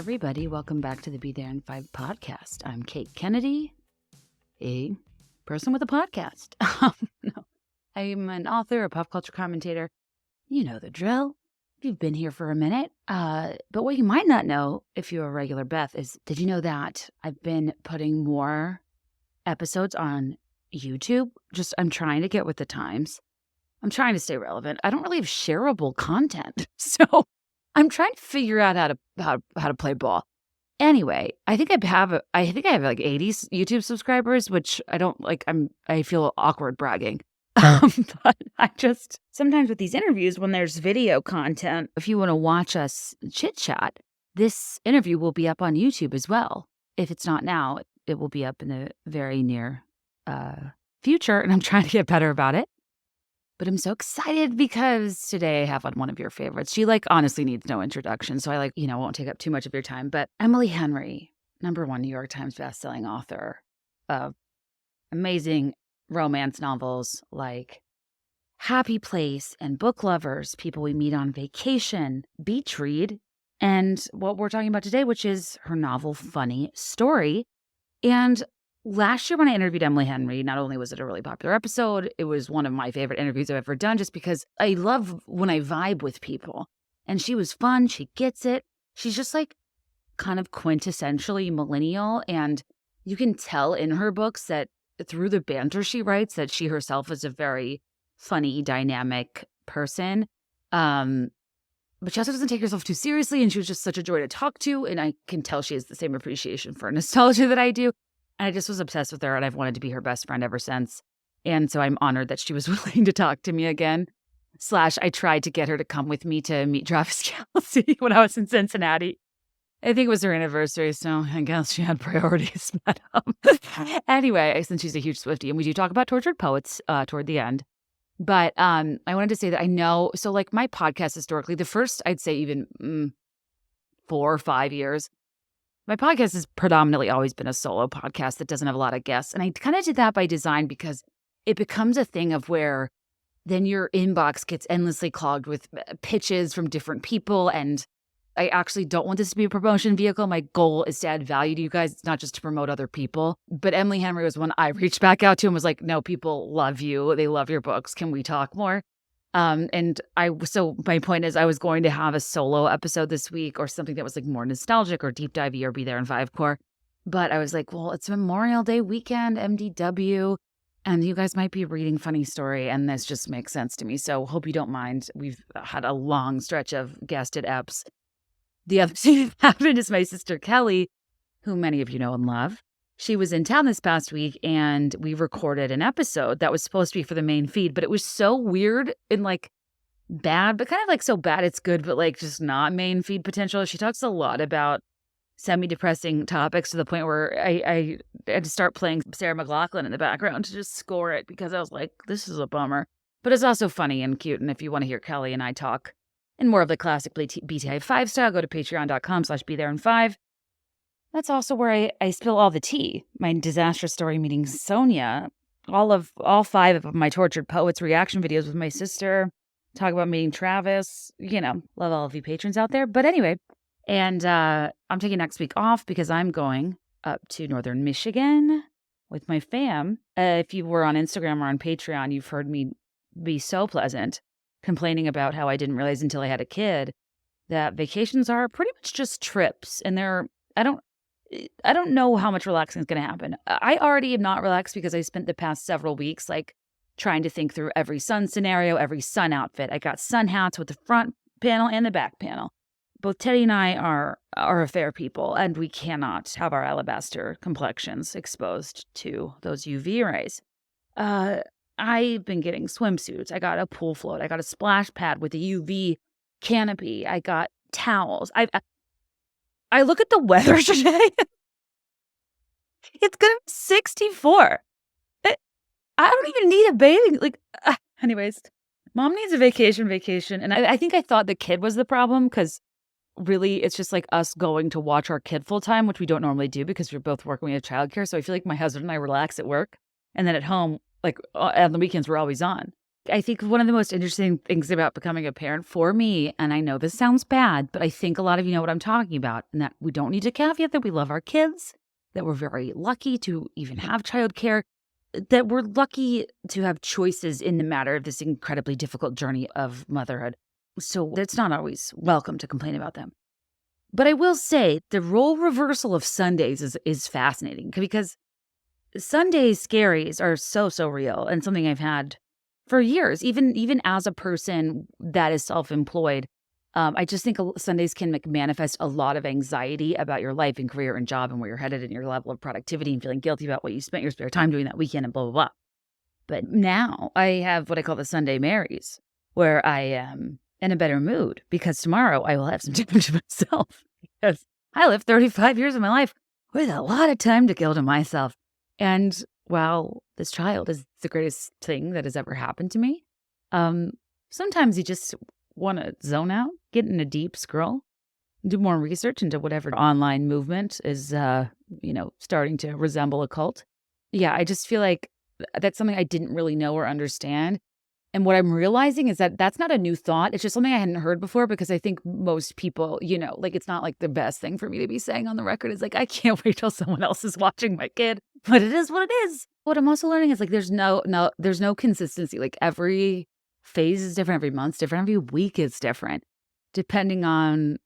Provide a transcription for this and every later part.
everybody. Welcome back to the Be There in 5 podcast. I'm Kate Kennedy, a person with a podcast. No, I'm an author, a pop culture commentator. You know the drill. You've been here for a minute. But what you might not know, if you're a regular Beth, is did you know that I've been putting more episodes on YouTube? I'm trying to get with the times. I'm trying to stay relevant. I don't really have shareable content, so I'm trying to figure out how to play ball. Anyway, I think I have like 80 YouTube subscribers, which I don't like. I feel awkward bragging. But I just sometimes with these interviews, when there's video content, if you want to watch us chit chat, this interview will be up on YouTube as well. If it's not now, it will be up in the very near future, and I'm trying to get better about it. But I'm so excited because today I have on one of your favorites. She honestly needs no introduction, so I won't take up too much of your time. But Emily Henry, #1 New York Times bestselling author of amazing romance novels like Happy Place and Book Lovers, People We Meet on Vacation, Beach Read, and what we're talking about today, which is her novel Funny Story. And last year when I interviewed Emily Henry, not only was it a really popular episode, it was one of my favorite interviews I've ever done just because I love when I vibe with people. And she was fun. She gets it. She's just kind of quintessentially millennial. And you can tell in her books that through the banter she writes that she herself is a very funny, dynamic person. But she also doesn't take herself too seriously. And she was just such a joy to talk to. And I can tell she has the same appreciation for nostalgia that I do. And I just was obsessed with her, and I've wanted to be her best friend ever since. And so I'm honored that she was willing to talk to me again. / I tried to get her to come with me to meet Travis Kelce when I was in Cincinnati. I think it was her anniversary, so I guess she had priorities. But anyway, since she's a huge Swiftie, and we do talk about tortured poets toward the end. But I wanted to say that I know, so my podcast historically, the first, I'd say even 4 or 5 years, my podcast has predominantly always been a solo podcast that doesn't have a lot of guests. And I kind of did that by design because it becomes a thing of where then your inbox gets endlessly clogged with pitches from different people. And I actually don't want this to be a promotion vehicle. My goal is to add value to you guys. It's not just to promote other people. But Emily Henry was one I reached back out to and was like, no, people love you. They love your books. Can we talk more? So my point is I was going to have a solo episode this week or something that was more nostalgic or deep divey or Be There in 5 core. But I was like, well, it's Memorial Day weekend, MDW, and you guys might be reading Funny Story. And this just makes sense to me. So hope you don't mind. We've had a long stretch of guested eps. The other thing that happened is my sister Kelly, who many of you know and love. She was in town this past week, and we recorded an episode that was supposed to be for the main feed, but it was so weird and bad, but kind of so bad it's good, but just not main feed potential. She talks a lot about semi-depressing topics to the point where I had to start playing Sarah McLachlan in the background to just score it because I was like, this is a bummer. But it's also funny and cute, and if you want to hear Kelly and I talk in more of the classic BTI 5 style, go to patreon.com/BeThereIn5. That's also where I spill all the tea. My disastrous story meeting Sonia, all 5 of my tortured poets reaction videos with my sister, talk about meeting Travis, love all of you patrons out there. But anyway, and I'm taking next week off because I'm going up to Northern Michigan with my fam. If you were on Instagram or on Patreon, you've heard me be so pleasant complaining about how I didn't realize until I had a kid that vacations are pretty much just trips. And I don't know how much relaxing is going to happen. I already am not relaxed because I spent the past several weeks trying to think through every sun scenario, every sun outfit. I got sun hats with the front panel and the back panel. Both Teddy and I are a fair people, and we cannot have our alabaster complexions exposed to those UV rays. I've been getting swimsuits. I got a pool float. I got a splash pad with a UV canopy. I got towels. I look at the weather today. It's going to be 64. I don't even need a bathing. Anyways, mom needs a vacation. And I think I thought the kid was the problem because really it's just us going to watch our kid full time, which we don't normally do because we're both working. We have childcare. So I feel like my husband and I relax at work. And then at home, on the weekends, we're always on. I think one of the most interesting things about becoming a parent for me, and I know this sounds bad, but I think a lot of you know what I'm talking about, and that we don't need to caveat that we love our kids, that we're very lucky to even have childcare, that we're lucky to have choices in the matter of this incredibly difficult journey of motherhood. So it's not always welcome to complain about them. But I will say the role reversal of Sundays is fascinating because Sunday scaries are so real and something I've had for years, even as a person that is self-employed. I just think Sundays can manifest a lot of anxiety about your life and career and job and where you're headed and your level of productivity and feeling guilty about what you spent your spare time doing that weekend and blah, blah, blah. But now I have what I call the Sunday Marys, where I am in a better mood because tomorrow I will have some time to myself because I lived 35 years of my life with a lot of time to kill to myself. And while this child is the greatest thing that has ever happened to me, sometimes you just want to zone out, get in a deep scroll, do more research into whatever online movement is, starting to resemble a cult. Yeah, I just feel like that's something I didn't really know or understand. And what I'm realizing is that that's not a new thought. It's just something I hadn't heard before because I think most people, it's not like the best thing for me to be saying on the record. It's like, I can't wait till someone else is watching my kid, but it is what it is. What I'm also learning is like, there's no consistency. Like every phase is different, every month's different, every week is different, depending on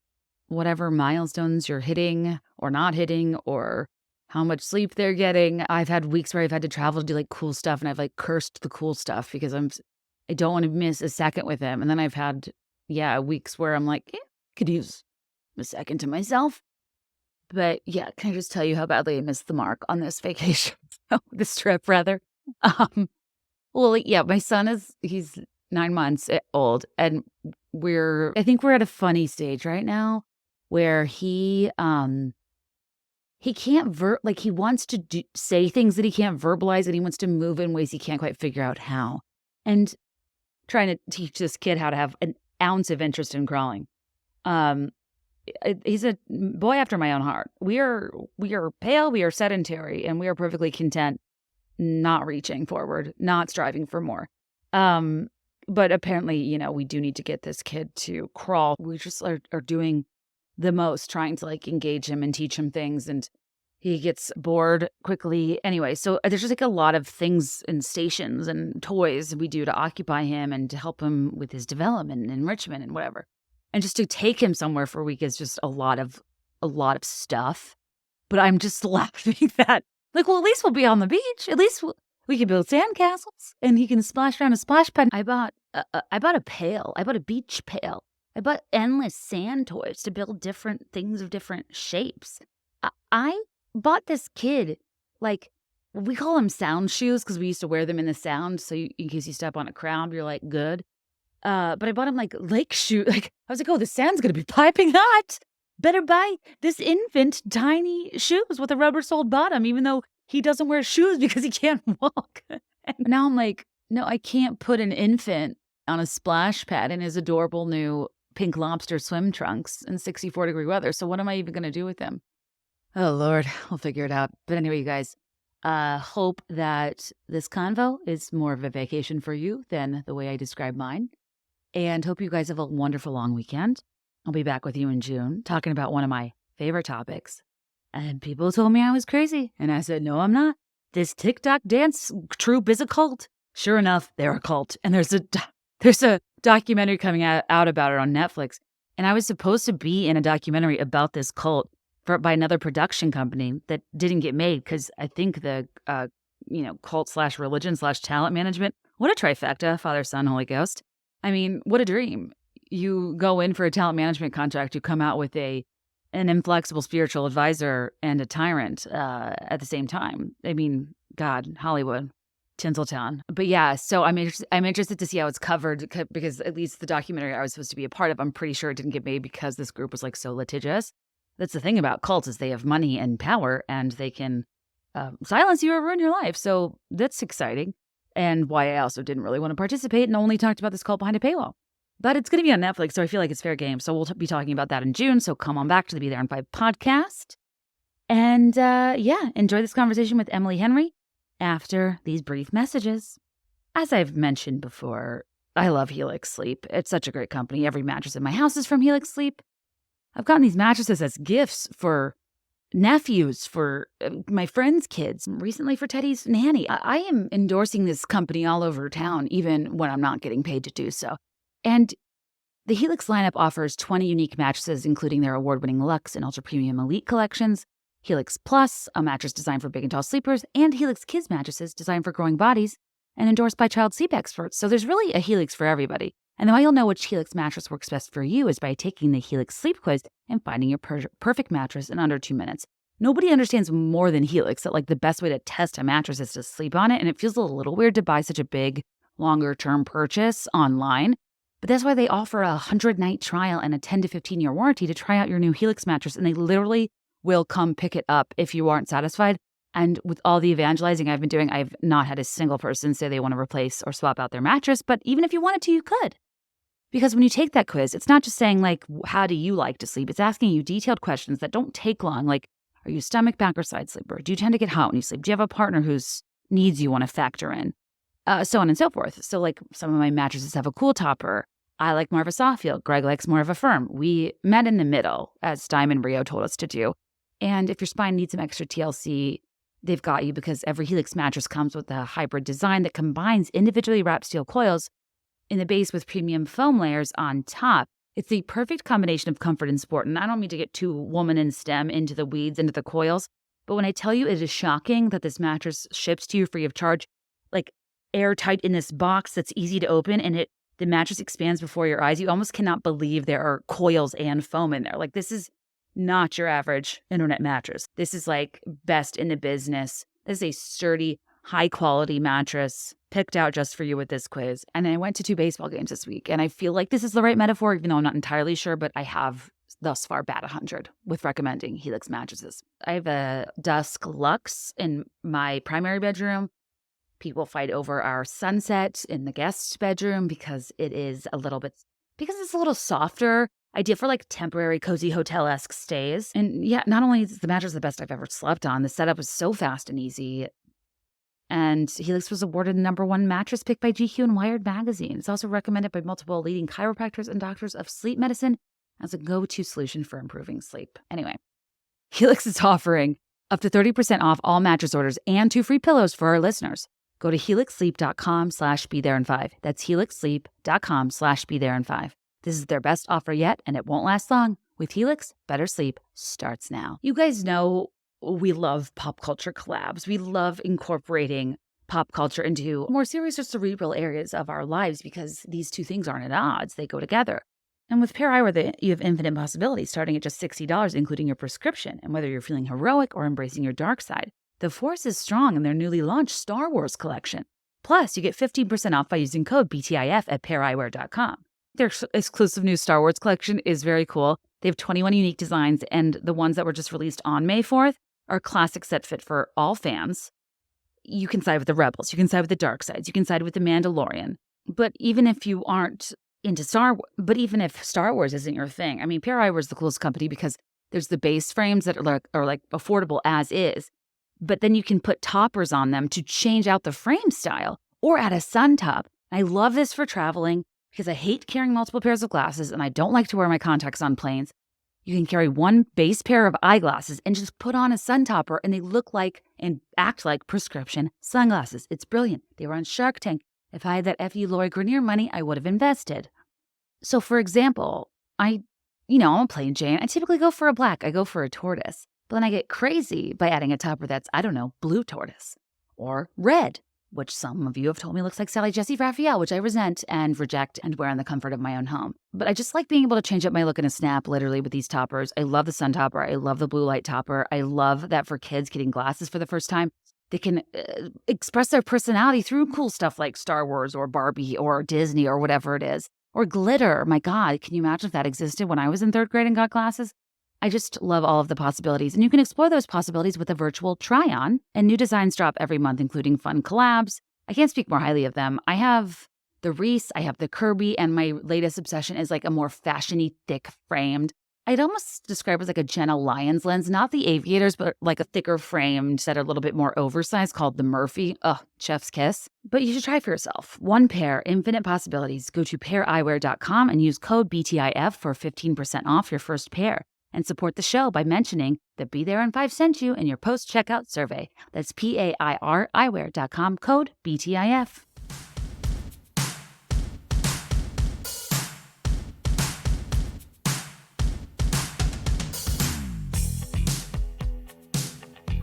whatever milestones you're hitting or not hitting or how much sleep they're getting. I've had weeks where I've had to travel to do like cool stuff and I've like cursed the cool stuff because I don't want to miss a second with him. And then I've had, weeks where I'm like, could use a second to myself. But yeah, can I just tell you how badly I missed the mark on this vacation? This trip, rather. My son he's 9 months old. And I think we're at a funny stage right now where he can't he wants to say things that he can't verbalize and he wants to move in ways he can't quite figure out how. And trying to teach this kid how to have an ounce of interest in crawling. He's a boy after my own heart. We are pale, we are sedentary, and we are perfectly content not reaching forward, not striving for more. But apparently, we do need to get this kid to crawl. We just are doing the most, trying to engage him and teach him things, and he gets bored quickly. Anyway, so there's just a lot of things and stations and toys we do to occupy him and to help him with his development and enrichment and whatever. And just to take him somewhere for a week is just a lot of stuff. But I'm just laughing that, at least we'll be on the beach. At least we can build sandcastles and he can splash around a splash pad. I bought a pail. I bought a beach pail. I bought endless sand toys to build different things of different shapes. I bought this kid, we call them sound shoes because we used to wear them in the sound. So in case you step on a crowd, you're good. But I bought him lake shoe. I was like, oh, the sand's going to be piping hot. Better buy this infant tiny shoes with a rubber soled bottom, even though he doesn't wear shoes because he can't walk. And now I'm like, no, I can't put an infant on a splash pad in his adorable new pink lobster swim trunks in 64-degree weather. So what am I even going to do with him? Oh, Lord, we'll figure it out. But anyway, you guys, hope that this convo is more of a vacation for you than the way I describe mine. And hope you guys have a wonderful long weekend. I'll be back with you in June talking about one of my favorite topics. And people told me I was crazy. And I said, no, I'm not. This TikTok dance troupe is a cult. Sure enough, they're a cult. And there's a documentary coming out about it on Netflix. And I was supposed to be in a documentary about this cult by another production company that didn't get made because I think the cult / religion / talent management. What a trifecta, Father, Son, Holy Ghost. I mean, what a dream. You go in for a talent management contract, you come out with an inflexible spiritual advisor and a tyrant at the same time. I mean, God, Hollywood, Tinseltown. But yeah, so I'm interested to see how it's covered because at least the documentary I was supposed to be a part of, I'm pretty sure it didn't get made because this group was so litigious. That's the thing about cults is they have money and power and they can silence you or ruin your life. So that's exciting. And why I also didn't really want to participate and only talked about this cult behind a paywall. But it's going to be on Netflix, so I feel like it's fair game. So we'll be talking about that in June. So come on back to the Be There in 5 podcast. And enjoy this conversation with Emily Henry after these brief messages. As I've mentioned before, I love Helix Sleep. It's such a great company. Every mattress in my house is from Helix Sleep. I've gotten these mattresses as gifts for nephews, for my friends' kids, recently for Teddy's nanny. I am endorsing this company all over town, even when I'm not getting paid to do so. And the Helix lineup offers 20 unique mattresses, including their award-winning Luxe and Ultra Premium Elite collections, Helix Plus, a mattress designed for big and tall sleepers, and Helix Kids mattresses designed for growing bodies and endorsed by child sleep experts. So there's really a Helix for everybody. And the way you'll know which Helix mattress works best for you is by taking the Helix Sleep Quiz and finding your perfect mattress in under 2 minutes. Nobody understands more than Helix that the best way to test a mattress is to sleep on it, and it feels a little weird to buy such a big, longer-term purchase online. But that's why they offer a 100-night trial and a 10 to 15-year warranty to try out your new Helix mattress, and they literally will come pick it up if you aren't satisfied. And with all the evangelizing I've been doing, I've not had a single person say they want to replace or swap out their mattress, but even if you wanted to, you could. Because when you take that quiz, it's not just saying, how do you like to sleep? It's asking you detailed questions that don't take long, are you a stomach, back, or side sleeper? Do you tend to get hot when you sleep? Do you have a partner whose needs you want to factor in? So on and so forth. So, some of my mattresses have a cool topper. I like more of a soft feel. Greg likes more of a firm. We met in the middle, as Diamond Rio told us to do. And if your spine needs some extra TLC, they've got you, because every Helix mattress comes with a hybrid design that combines individually wrapped steel coils in the base with premium foam layers on top. It's the perfect combination of comfort and sport. And I don't mean to get too woman in STEM into the weeds, into the coils, but when I tell you it is shocking that this mattress ships to you free of charge, airtight in this box that's easy to open, and the mattress expands before your eyes. You almost cannot believe there are coils and foam in there. This is not your average internet mattress. This is best in the business. This is a sturdy, high-quality mattress picked out just for you with this quiz. And I went to 2 baseball games this week, and I feel like this is the right metaphor, even though I'm not entirely sure, but I have thus far bat 100 with recommending Helix mattresses. I have a Dusk Luxe in my primary bedroom. People fight over our Sunset in the guest bedroom because it's a little softer. Idea for temporary cozy hotel-esque stays. And yeah, not only is the mattress the best I've ever slept on, the setup was so fast and easy. And Helix was awarded the #1 mattress pick by GQ and Wired magazine. It's also recommended by multiple leading chiropractors and doctors of sleep medicine as a go-to solution for improving sleep. Anyway, Helix is offering up to 30% off all mattress orders and 2 free pillows for our listeners. Go to helixsleep.com/BeThereIn5. That's helixsleep.com/BeThereIn5. This is their best offer yet, and it won't last long. With Helix, better sleep starts now. You guys know we love pop culture collabs. We love incorporating pop culture into more serious or cerebral areas of our lives because these two things aren't at odds. They go together. And with Pair Eyewear, you have infinite possibilities, starting at just $60, including your prescription. And whether you're feeling heroic or embracing your dark side, the force is strong in their newly launched Star Wars collection. Plus, you get 15% off by using code BTIF at paireyewear.com. Their exclusive new Star Wars collection is very cool. They have 21 unique designs, and the ones that were just released on May 4th are classics that fit for all fans. You can side with the Rebels. You can side with the dark sides. You can side with the Mandalorian. But even if you aren't into even if Star Wars isn't your thing, I mean, Pair Eyewear is the coolest company because there's the base frames that are affordable as is. But then you can put toppers on them to change out the frame style or add a sun top. I love this for traveling because I hate carrying multiple pairs of glasses and I don't like to wear my contacts on planes. You can carry one base pair of eyeglasses and just put on a sun topper and they look like and act like prescription sunglasses. It's brilliant. They were on Shark Tank. If I had that F.U. Lori Grenier money, I would have invested. So for example, I'm a plain Jane. I typically go for a black. I go for a tortoise. But then I get crazy by adding a topper that's, blue tortoise or red, which some of you have told me looks like Sally Jesse Raphael, which I resent and reject and wear in the comfort of my own home. But I just like being able to change up my look in a snap, literally, with these toppers. I love the sun topper. I love the blue light topper. I love that for kids getting glasses for the first time, they can express their personality through cool stuff like Star Wars or Barbie or Disney or whatever it is. Or glitter. My God, can you imagine if that existed when I was in 3rd grade and got glasses? I just love all of the possibilities. And you can explore those possibilities with a virtual try-on. And new designs drop every month, including fun collabs. I can't speak more highly of them. I have the Reese, I have the Kirby, and my latest obsession is a more fashion-y, thick-framed I'd almost describe it as like a gentle lion's lens, not the aviators, but like a thicker framed set a little bit more oversized called the Murphy. Ugh, chef's kiss. But you should try for yourself. One pair, infinite possibilities. Go to paireyewear.com and use code BTIF for 15% off your first pair. And support the show by mentioning that Be There in 5 sent you in your post-checkout survey. That's PAIR eyewear.com, code BTIF.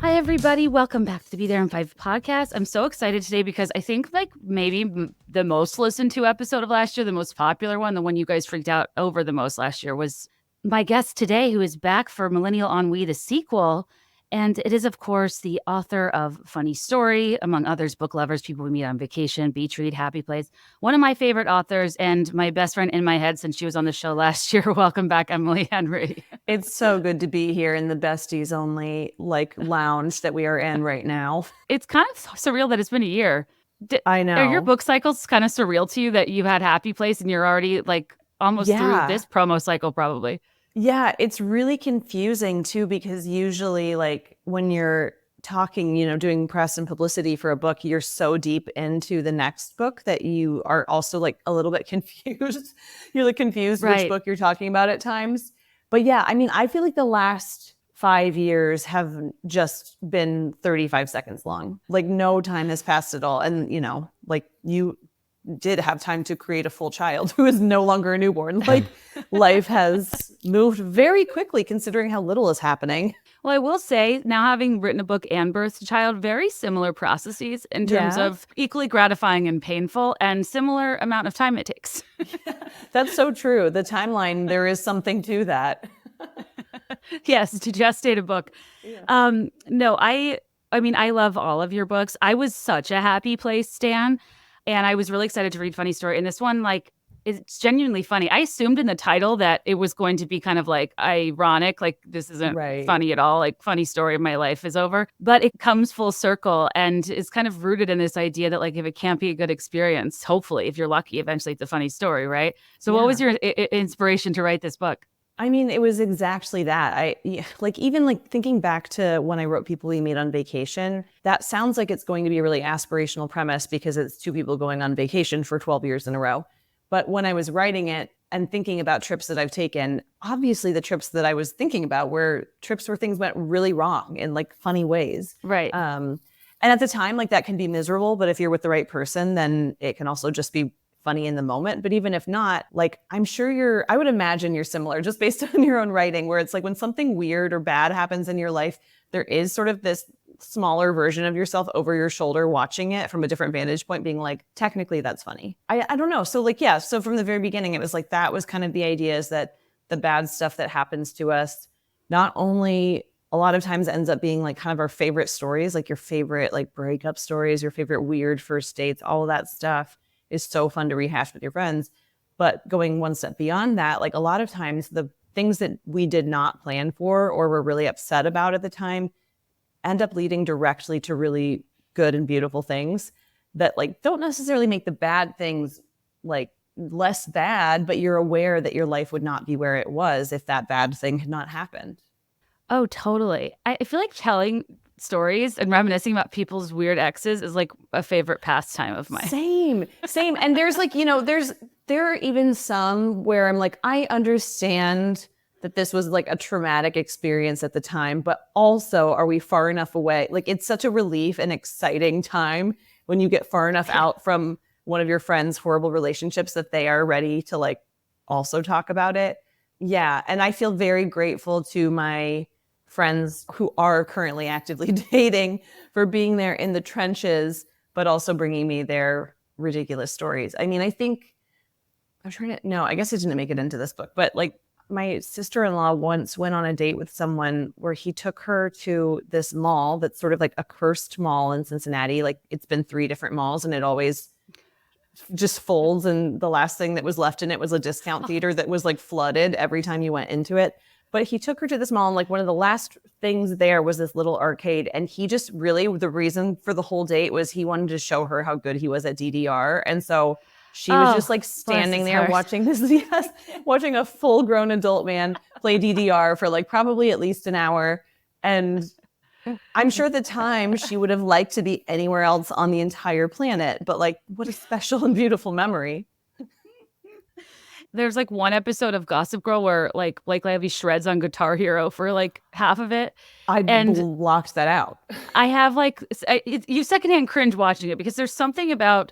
Hi, everybody. Welcome back to the Be There in 5 podcast. I'm so excited today because I think like maybe the most listened to episode of last year, the most popular one, the one you guys freaked out over the most last year was my guest today, who is back for Millennial Ennui, the sequel. And it is, of course, the author of Funny Story, among others, book lovers, people we meet on vacation, beach read, happy place. One of my favorite authors and my best friend in my head since she was on the show last year. Welcome back, Emily Henry. It's so good to be here in the besties only lounge that we are in right now. It's kind of surreal that it's been a year. I know. Are your book cycles kind of surreal to you that you've had Happy Place and you're already like almost through this promo cycle probably? Yeah, it's really confusing too, because usually like when you're talking, doing press and publicity for a book, you're so deep into the next book that you are also like a little bit confused. You're like confused which book you're talking about at times. But yeah, I mean, I feel like the last 5 years have just been 35 seconds long. Like no time has passed at all. And, like you did have time to create a full child who is no longer a newborn. Like life has moved very quickly considering how little is happening. Well, I will say now having written a book and birthed a child, very similar processes in terms of equally gratifying and painful and similar amount of time it takes. That's so true. The timeline, there is something to that. Yes, to gestate a book. Yeah. No, I mean, I love all of your books. I was such a Happy Place stan. And I was really excited to read Funny Story. And this one, like, it's genuinely funny. I assumed in the title that it was going to be kind of like ironic, like this isn't funny at all, like funny story of my life is over. But it comes full circle and is kind of rooted in this idea that like if it can't be a good experience, hopefully, if you're lucky, eventually it's a funny story, right? So what was your inspiration to write this book? I mean, it was exactly that. Even thinking back to when I wrote People We Meet on Vacation, that sounds like it's going to be a really aspirational premise because it's two people going on vacation for 12 years in a row. But when I was writing it and thinking about trips that I've taken, obviously the trips that I was thinking about were trips where things went really wrong in like funny ways. Right. And at the time, like that can be miserable, but if you're with the right person, then it can also just be funny in the moment. But even if not, like I'm sure I would imagine you're similar just based on your own writing, where it's like when something weird or bad happens in your life, there is sort of this smaller version of yourself over your shoulder watching it from a different vantage point being like, technically that's funny. I don't know. So like, yeah. So from the very beginning, it was like, that was kind of the idea, is that the bad stuff that happens to us, not only a lot of times ends up being like kind of our favorite stories, like your favorite like breakup stories, your favorite weird first dates, all of that stuff is so fun to rehash with your friends. But going one step beyond that, like a lot of times the things that we did not plan for or were really upset about at the time end up leading directly to really good and beautiful things that like don't necessarily make the bad things like less bad, but you're aware that your life would not be where it was if that bad thing had not happened. Oh, totally. I feel like telling stories and reminiscing about people's weird exes is like a favorite pastime of mine. Same. And there's like, there are even some where I'm like, I understand that this was like a traumatic experience at the time, but also are we far enough away? Like it's such a relief and exciting time when you get far enough out from one of your friends' horrible relationships that they are ready to like also talk about it. Yeah. And I feel very grateful to my friends who are currently actively dating for being there in the trenches, but also bringing me their ridiculous stories. I mean, I guess I didn't make it into this book, but like my sister-in-law once went on a date with someone where he took her to this mall that's sort of like a cursed mall in Cincinnati. Like it's been 3 different malls and it always just folds. And the last thing that was left in it was a discount theater that was like flooded every time you went into it. But he took her to this mall and like one of the last things there was this little arcade. And he just really, the reason for the whole date was he wanted to show her how good he was at DDR. And so She was just like standing there watching this, watching a full-grown adult man play DDR for like probably at least an hour. And I'm sure at the time she would have liked to be anywhere else on the entire planet, but like what a special and beautiful memory. There's like one episode of Gossip Girl where like Blake Lively shreds on Guitar Hero for like half of it. I blocked that out. I have like, you secondhand cringe watching it because there's something about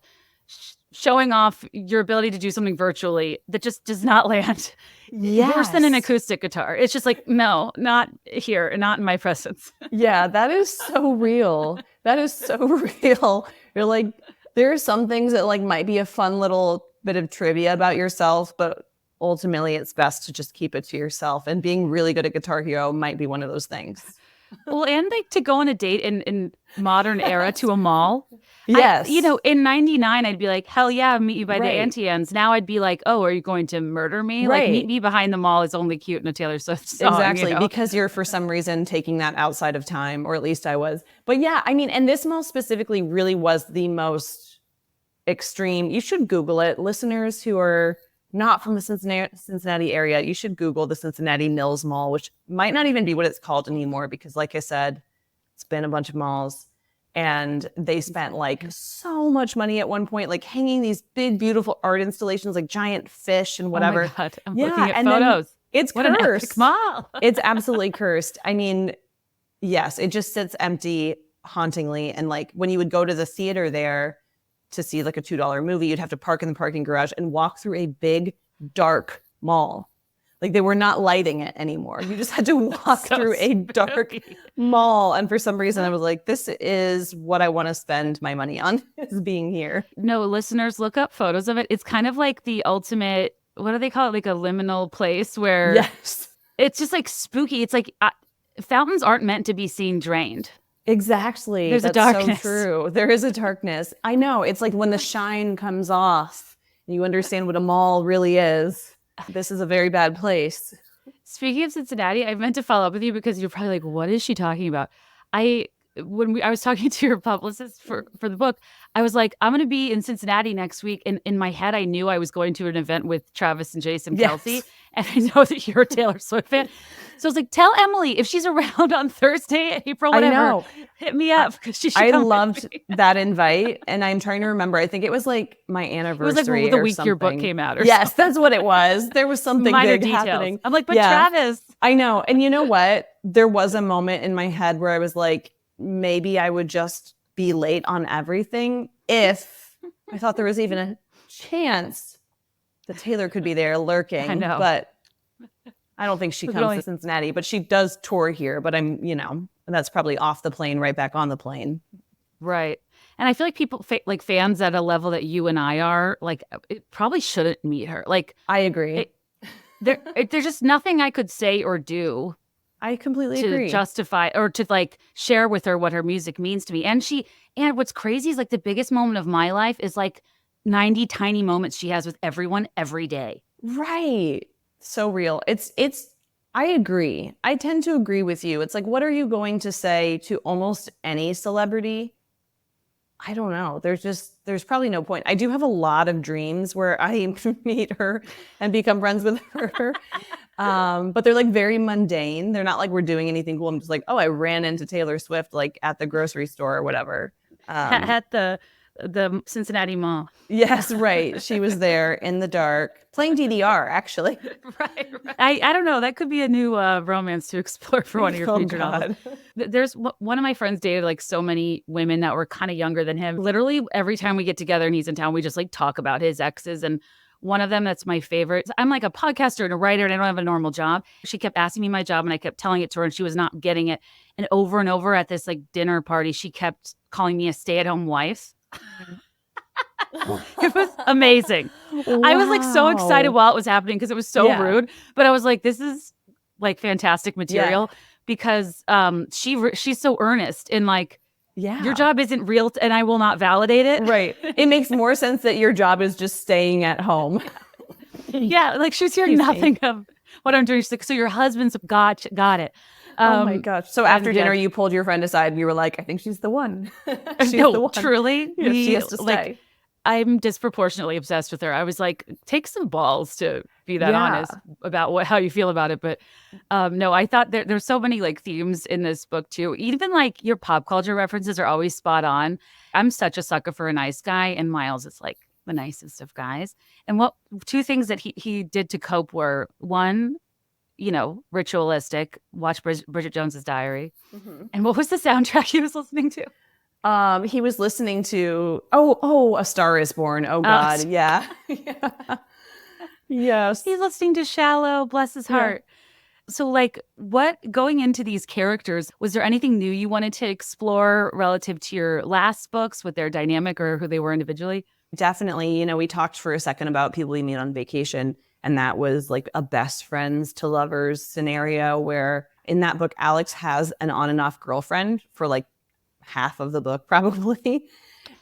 showing off your ability to do something virtually that just does not land. Worse than an acoustic guitar. It's just like, no, not here, not in my presence. Yeah, that is so real. That is so real. You're like, there are some things that like might be a fun little bit of trivia about yourself, but ultimately it's best to just keep it to yourself. And being really good at Guitar Hero might be one of those things. Well, and like to go on a date in modern era to a mall. Yes. In 99, I'd be like, hell yeah, meet you by the Auntie Anne's. Now I'd be like, oh, are you going to murder me? Right. Like, meet me behind the mall is only cute in a Taylor Swift song. Exactly, because you're for some reason taking that outside of time, or at least I was. But yeah, I mean, and this mall specifically really was the most extreme. You should Google it. Listeners who are not from the Cincinnati area, you should Google the Cincinnati Mills Mall, which might not even be what it's called anymore because, like I said, it's been a bunch of malls. And they spent like so much money at one point, like hanging these big, beautiful art installations, like giant fish and whatever. Oh my God, I'm looking at photos. It's what cursed. An epic mall. It's absolutely cursed. I mean, yes, it just sits empty hauntingly. And like when you would go to the theater there to see like a $2 movie, you'd have to park in the parking garage and walk through a big, dark mall. Like they were not lighting it anymore. You just had to walk through a dark mall. And for some reason I was like, this is what I want to spend my money on, is being here. No, listeners, look up photos of it. It's kind of like the ultimate, what do they call it? Like a liminal place where it's just like spooky. It's like fountains aren't meant to be seen drained. Exactly. There's a darkness. So true. There is a darkness. I know. It's like when the shine comes off and you understand what a mall really is. This is a very bad place. Speaking of Cincinnati, I meant to follow up with you because you're probably like, what is she talking about? I was talking to your publicist for the book, I was like, I'm going to be in Cincinnati next week. And in my head, I knew I was going to an event with Travis and Jason Kelsey. And I know that you're a Taylor Swift fan. So I was like, tell Emily if she's around on Thursday, April, whatever, hit me up. I loved that invite. And I'm trying to remember. I think it was like my anniversary. It was like the week your book came out. Yes, that's what it was. There was something big happening. I'm like, but Travis. I know. And you know what? There was a moment in my head where I was like, maybe I would just be late on everything if I thought there was even a chance that Taylor could be there lurking. I know. But I don't think she comes to Cincinnati, but she does tour here. But I'm, and that's probably off the plane, right back on the plane. Right. And I feel like people, like fans at a level that you and I are, like, it probably shouldn't meet her. Like, I agree. There's just nothing I could say or do. I completely agree. To justify or to like share with her what her music means to me. And what's crazy is like the biggest moment of my life is like 90 tiny moments she has with everyone every day. Right. So real. I agree. I tend to agree with you. It's like, what are you going to say to almost any celebrity? I don't know. There's probably no point. I do have a lot of dreams where I meet her and become friends with her. But they're like very mundane. They're not like we're doing anything cool. I'm just like, oh, I ran into Taylor Swift like at the grocery store or whatever. At the Cincinnati Mall. Yes, right. She was there in the dark playing DDR, actually. Right. I don't know. That could be a new romance to explore for one of your future novels. There's one of my friends dated like so many women that were kind of younger than him. Literally every time we get together and he's in town, we just like talk about his exes. And one of them that's my favorite. I'm like a podcaster and a writer and I don't have a normal job. She kept asking me my job and I kept telling it to her and she was not getting it. And over at this like dinner party, she kept calling me a stay-at-home wife. It was amazing. Wow. I was like so excited while it was happening because it was so rude. But I was like, this is like fantastic material because she's so earnest and like, your job isn't real and I will not validate it. Right. It makes more sense that your job is just staying at home. Like she was hearing nothing of what I'm doing. She's like, so your husband's got it. Oh my gosh. So after dinner, you pulled your friend aside and you were like, I think she's the one. The one. Truly. She has to stay. I'm disproportionately obsessed with her. I was like, take some balls to be that honest about how you feel about it. But no, I thought there's so many like themes in this book too. Even like your pop culture references are always spot on. I'm such a sucker for a nice guy, and Miles is like the nicest of guys. And what two things that he did to cope were, one, ritualistic, watch Bridget Jones's Diary. And what was the soundtrack he was listening to? He was listening to A Star Is Born. Oh God, yeah. Yes. He's listening to Shallow, bless his heart. So like, going into these characters, was there anything new you wanted to explore relative to your last books with their dynamic or who they were individually? Definitely. We talked for a second about people we meet on vacation, and that was like a best friends to lovers scenario where in that book, Alex has an on and off girlfriend for like half of the book probably.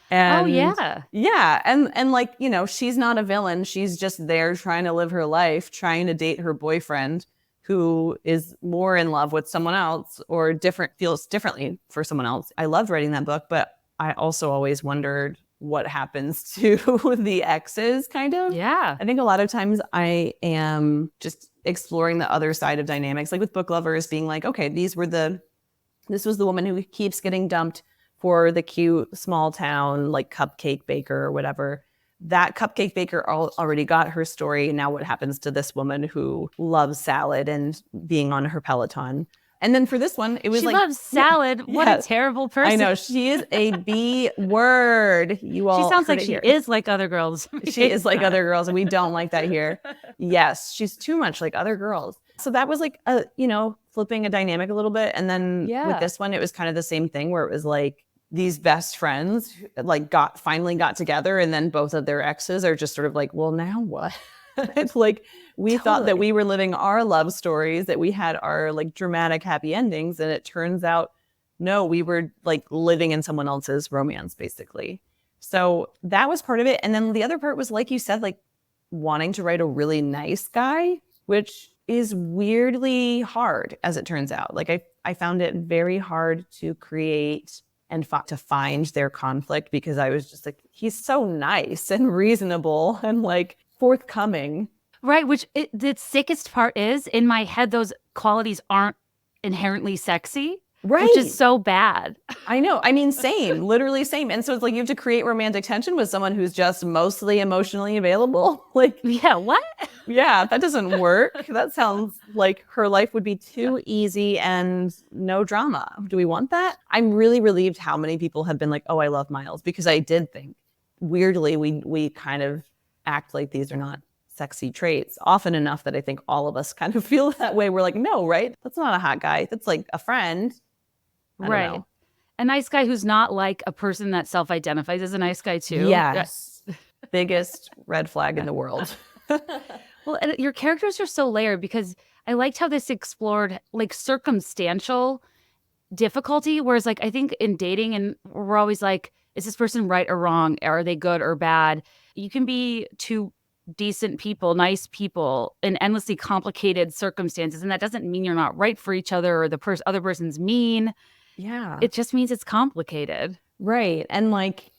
And yeah. And like, she's not a villain. She's just there trying to live her life, trying to date her boyfriend who is more in love with someone else or feels differently for someone else. I loved writing that book, but I also always wondered what happens to the exes, kind of. Yeah. I think a lot of times I am just exploring the other side of dynamics, like with book lovers being like, okay, this was the woman who keeps getting dumped for the cute small town, like cupcake baker or whatever. That cupcake baker already got her story. Now what happens to this woman who loves salad and being on her Peloton? And then for this one, it was she like... She loves salad. What a terrible person. I know. She is a B word. She sounds like she is like other girls. She is like other girls, and we don't like that here. Yes, she's too much like other girls. So that was like, flipping a dynamic a little bit. And then with this one, it was kind of the same thing where it was like these best friends like finally got together, and then both of their exes are just sort of like, well, now what? It's like we thought that we were living our love stories, that we had our like dramatic happy endings, and it turns out no, we were like living in someone else's romance basically. So that was part of it. And then the other part was, like you said, like wanting to write a really nice guy, which is weirdly hard as it turns out. Like I found it very hard to create and to find their conflict, because I was just like, he's so nice and reasonable and like forthcoming. Right, which the sickest part is, in my head, those qualities aren't inherently sexy. Right. Which is so bad. I know. I mean, same, literally same. And so it's like you have to create romantic tension with someone who's just mostly emotionally available. Like, yeah, what? Yeah, that doesn't work. That sounds like her life would be too easy and no drama. Do we want that? I'm really relieved how many people have been like, oh, I love Miles, because I did think, weirdly, we kind of act like these are not sexy traits often enough that I think all of us kind of feel that way. We're like, no, right? That's not a hot guy. That's like a friend. Right. A nice guy who's not like a person that self-identifies as a nice guy too. Yes. Biggest red flag in the world. Well, and your characters are so layered, because I liked how this explored like circumstantial difficulty. Whereas like I think in dating, and we're always like, is this person right or wrong? Are they good or bad? You can be two decent people, nice people in endlessly complicated circumstances. And that doesn't mean you're not right for each other or the other person's mean. Yeah. It just means it's complicated. Right. And like,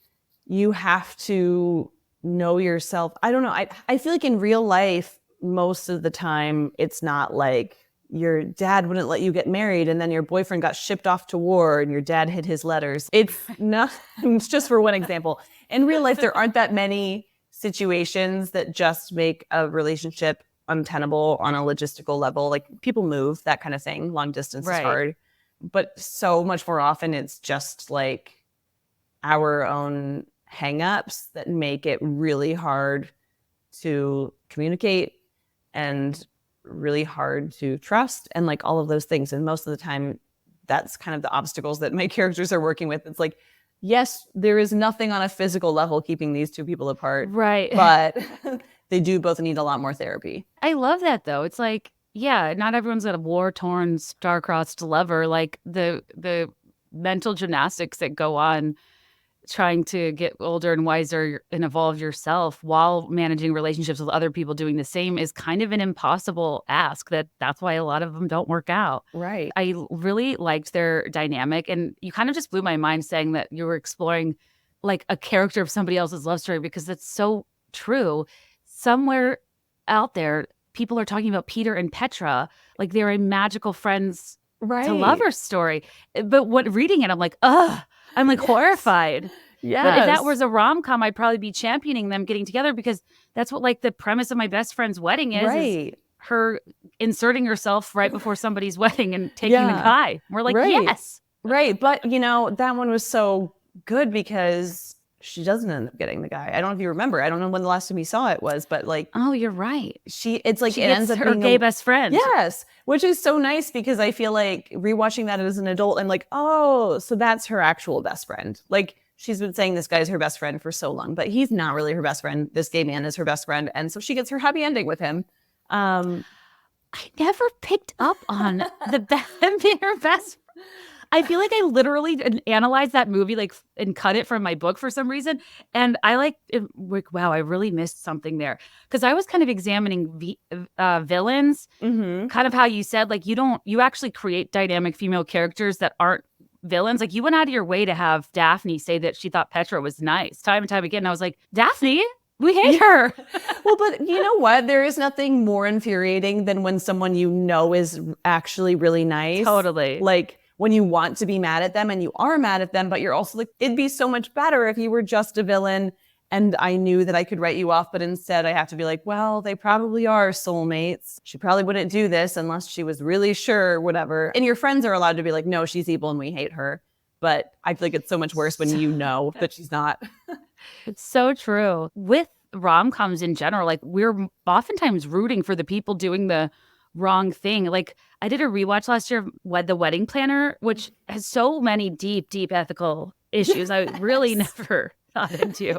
you have to know yourself. I don't know. I feel like in real life, most of the time, it's not like your dad wouldn't let you get married and then your boyfriend got shipped off to war and your dad hid his letters. It's not, it's just for one example. In real life, there aren't that many situations that just make a relationship untenable on a logistical level. Like people move, that kind of thing. Long distance is hard. But so much more often, it's just like our own hangups that make it really hard to communicate and really hard to trust and like all of those things. And most of the time, that's kind of the obstacles that my characters are working with. It's like, yes, there is nothing on a physical level keeping these two people apart. Right. But they do both need a lot more therapy. I love that, though. It's like, yeah, not everyone's got a war-torn, star-crossed lover. Like the mental gymnastics that go on trying to get older and wiser and evolve yourself while managing relationships with other people doing the same is kind of an impossible ask. That's why a lot of them don't work out. Right. I really liked their dynamic, and you kind of just blew my mind saying that you were exploring like a character of somebody else's love story because it's so true. Somewhere out there, people are talking about Peter and Petra like they're a magical friends to lovers story. But what reading it, I'm like, ugh, I'm like horrified. Yes. But if that was a rom-com, I'd probably be championing them getting together because that's what like the premise of my best friend's wedding is her inserting herself right before somebody's wedding and taking the guy. We're like, yes. Right. But, you know, that one was so good because she doesn't end up getting the guy. I don't know if you remember. I don't know when the last time you saw it was, but like, oh, you're right. It's like she it ends up her being gay best friend. Yes, which is so nice because I feel like rewatching that as an adult, I'm like, oh, so that's her actual best friend. Like she's been saying this guy's her best friend for so long, but he's not really her best friend. This gay man is her best friend, and so she gets her happy ending with him. I never picked up on them being her best. I feel like I literally analyzed that movie like and cut it from my book for some reason. And I like, wow, I really missed something there. Because I was kind of examining villains, kind of how you said, like you actually create dynamic female characters that aren't villains. Like you went out of your way to have Daphne say that she thought Petra was nice time and time again. And I was like, Daphne, we hate her. Well, but you know what? There is nothing more infuriating than when someone you know is actually really nice. Totally. Like, when you want to be mad at them and you are mad at them, but you're also like, it'd be so much better if you were just a villain and I knew that I could write you off, but instead I have to be like, well, they probably are soulmates. She probably wouldn't do this unless she was really sure, whatever. And your friends are allowed to be like, no, she's evil and we hate her. But I feel like it's so much worse when you know that she's not. It's so true. With rom-coms in general, like we're oftentimes rooting for the people doing the wrong thing. Like I did a rewatch last year of The Wedding Planner, which has so many deep ethical issues I really never got into.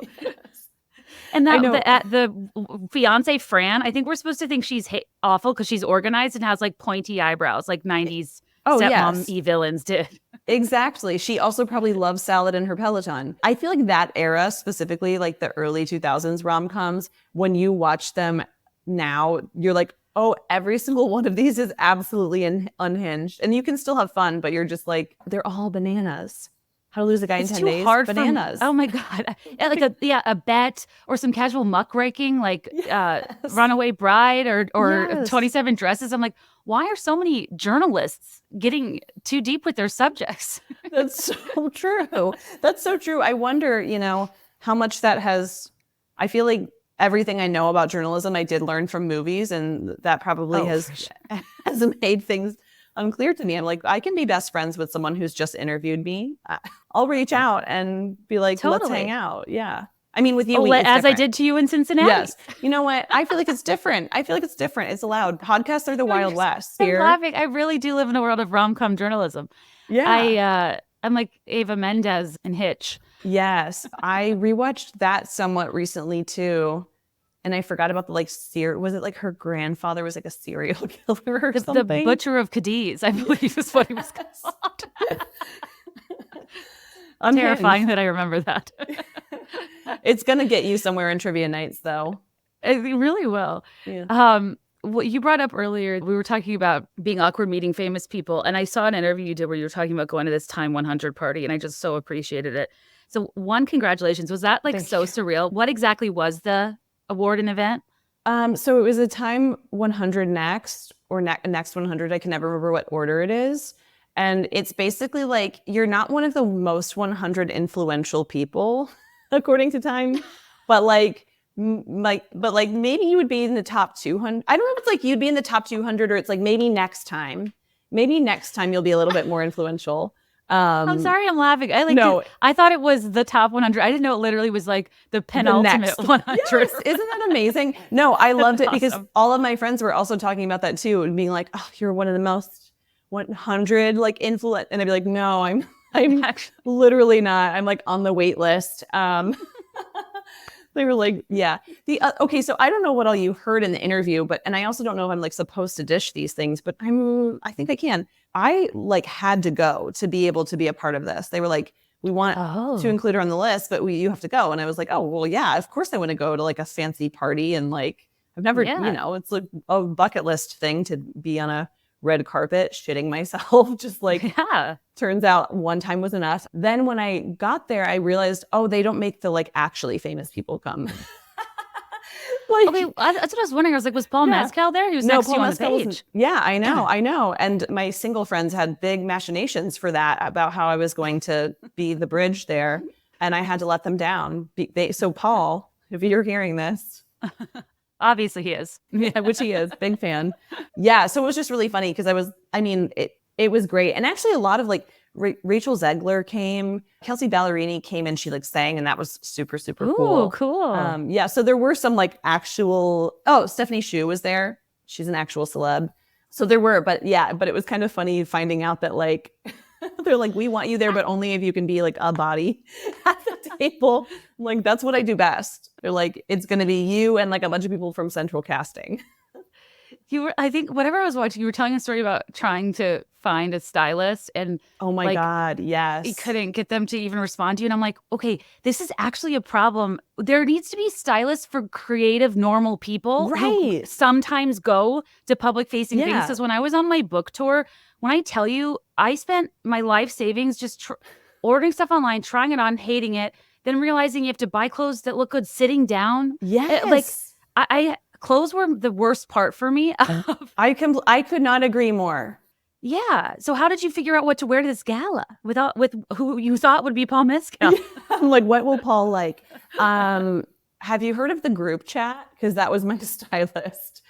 And that the fiance Fran, I think we're supposed to think she's awful because she's organized and has like pointy eyebrows, like 90s stepmom villains did. Exactly. She also probably loves salad in her Peloton. I feel like that era, specifically like the early 2000s rom-coms, when you watch them now, you're like, oh, every single one of these is absolutely unhinged. And you can still have fun, but you're just like, they're all bananas. How to Lose a Guy in 10 Days? Hard bananas. Oh my God. Like a bet or some casual muckraking, like Runaway Bride or 27 Dresses. I'm like, why are so many journalists getting too deep with their subjects? That's so true. That's so true. I wonder, you know, how much that has, I feel like everything I know about journalism, I did learn from movies, and that probably has made things unclear to me. I'm like, I can be best friends with someone who's just interviewed me. I'll reach out and be like, let's hang out. Yeah. I mean, with you, as I did to you in Cincinnati. Yes. You know what? I feel like it's different. It's allowed. Podcasts are the Wild West. I'm laughing. I really do live in a world of rom-com journalism. Yeah. I'm like Eva Mendes in Hitch. Yes. I rewatched that somewhat recently too. And I forgot about the was it like her grandfather was like a serial killer or something? The Butcher of Cadiz, I believe is what he was called. Terrifying that I remember that. It's going to get you somewhere in trivia nights though. It really will. Yeah. What you brought up earlier, we were talking about being awkward meeting famous people. And I saw an interview you did where you were talking about going to this Time 100 party. And I just so appreciated it. So one, congratulations. Was that surreal? What exactly was the award and event? So it was a Time 100 Next or Next 100. I can never remember what order it is. And it's basically like, you're not one of the most 100 influential people, according to Time, but maybe you would be in the top 200. I don't know if it's like you'd be in the top 200 or it's like maybe next time you'll be a little bit more influential. I'm sorry, I'm laughing. I thought it was the top 100. I didn't know it literally was like the penultimate 100. Yes, isn't that amazing? No, I loved it because all of my friends were also talking about that too and being like, oh, you're one of the most 100 like influent. And I'd be like, no, I'm actually literally not. I'm like on the wait list. They were like, yeah. Okay, so I don't know what all you heard in the interview, and I also don't know if I'm like supposed to dish these things, but I think I can. I like had to go to be able to be a part of this. They were like, we want to include her on the list, but you have to go. And I was like, oh, well, yeah, of course I want to go to like a fancy party. And like, I've never, it's like a bucket list thing to be on a red carpet shitting myself. Just like, Yeah. turns out one time was enough. Then when I got there, I realized, oh, they don't make the like actually famous people come. Like, Okay, that's what I was wondering. I was like, was Paul Mescal there? He was next to you on the page. Yeah, I know. And my single friends had big machinations for that about how I was going to be the bridge there. And I had to let them down. So Paul, if you're hearing this. Obviously he is. Yeah, which he is. Big fan. Yeah, so it was just really funny because it was great. And actually a lot of like Rachel Zegler came, Kelsey Ballerini came and she like sang, and that was super, super cool. Ooh, cool. Yeah, so there were some like actual, Stephanie Shu was there. She's an actual celeb. So there were, but it was kind of funny finding out that like, they're like, we want you there, but only if you can be like a body at the table. Like, that's what I do best. They're like, it's going to be you and like a bunch of people from central casting. I think whatever I was watching, you were telling a story about trying to find a stylist and oh my God, yes. You couldn't get them to even respond to you. And I'm like, okay, this is actually a problem. There needs to be stylists for creative, normal people who sometimes go to public facing things. Because when I was on my book tour, when I tell you, I spent my life savings just ordering stuff online, trying it on, hating it, then realizing you have to buy clothes that look good sitting down. Yes. Clothes were the worst part for me. I could not agree more. Yeah. So how did you figure out what to wear to this gala with who you thought would be Paul Mescal? I'm like, what will Paul like? Have you heard of the group chat? Because that was my stylist.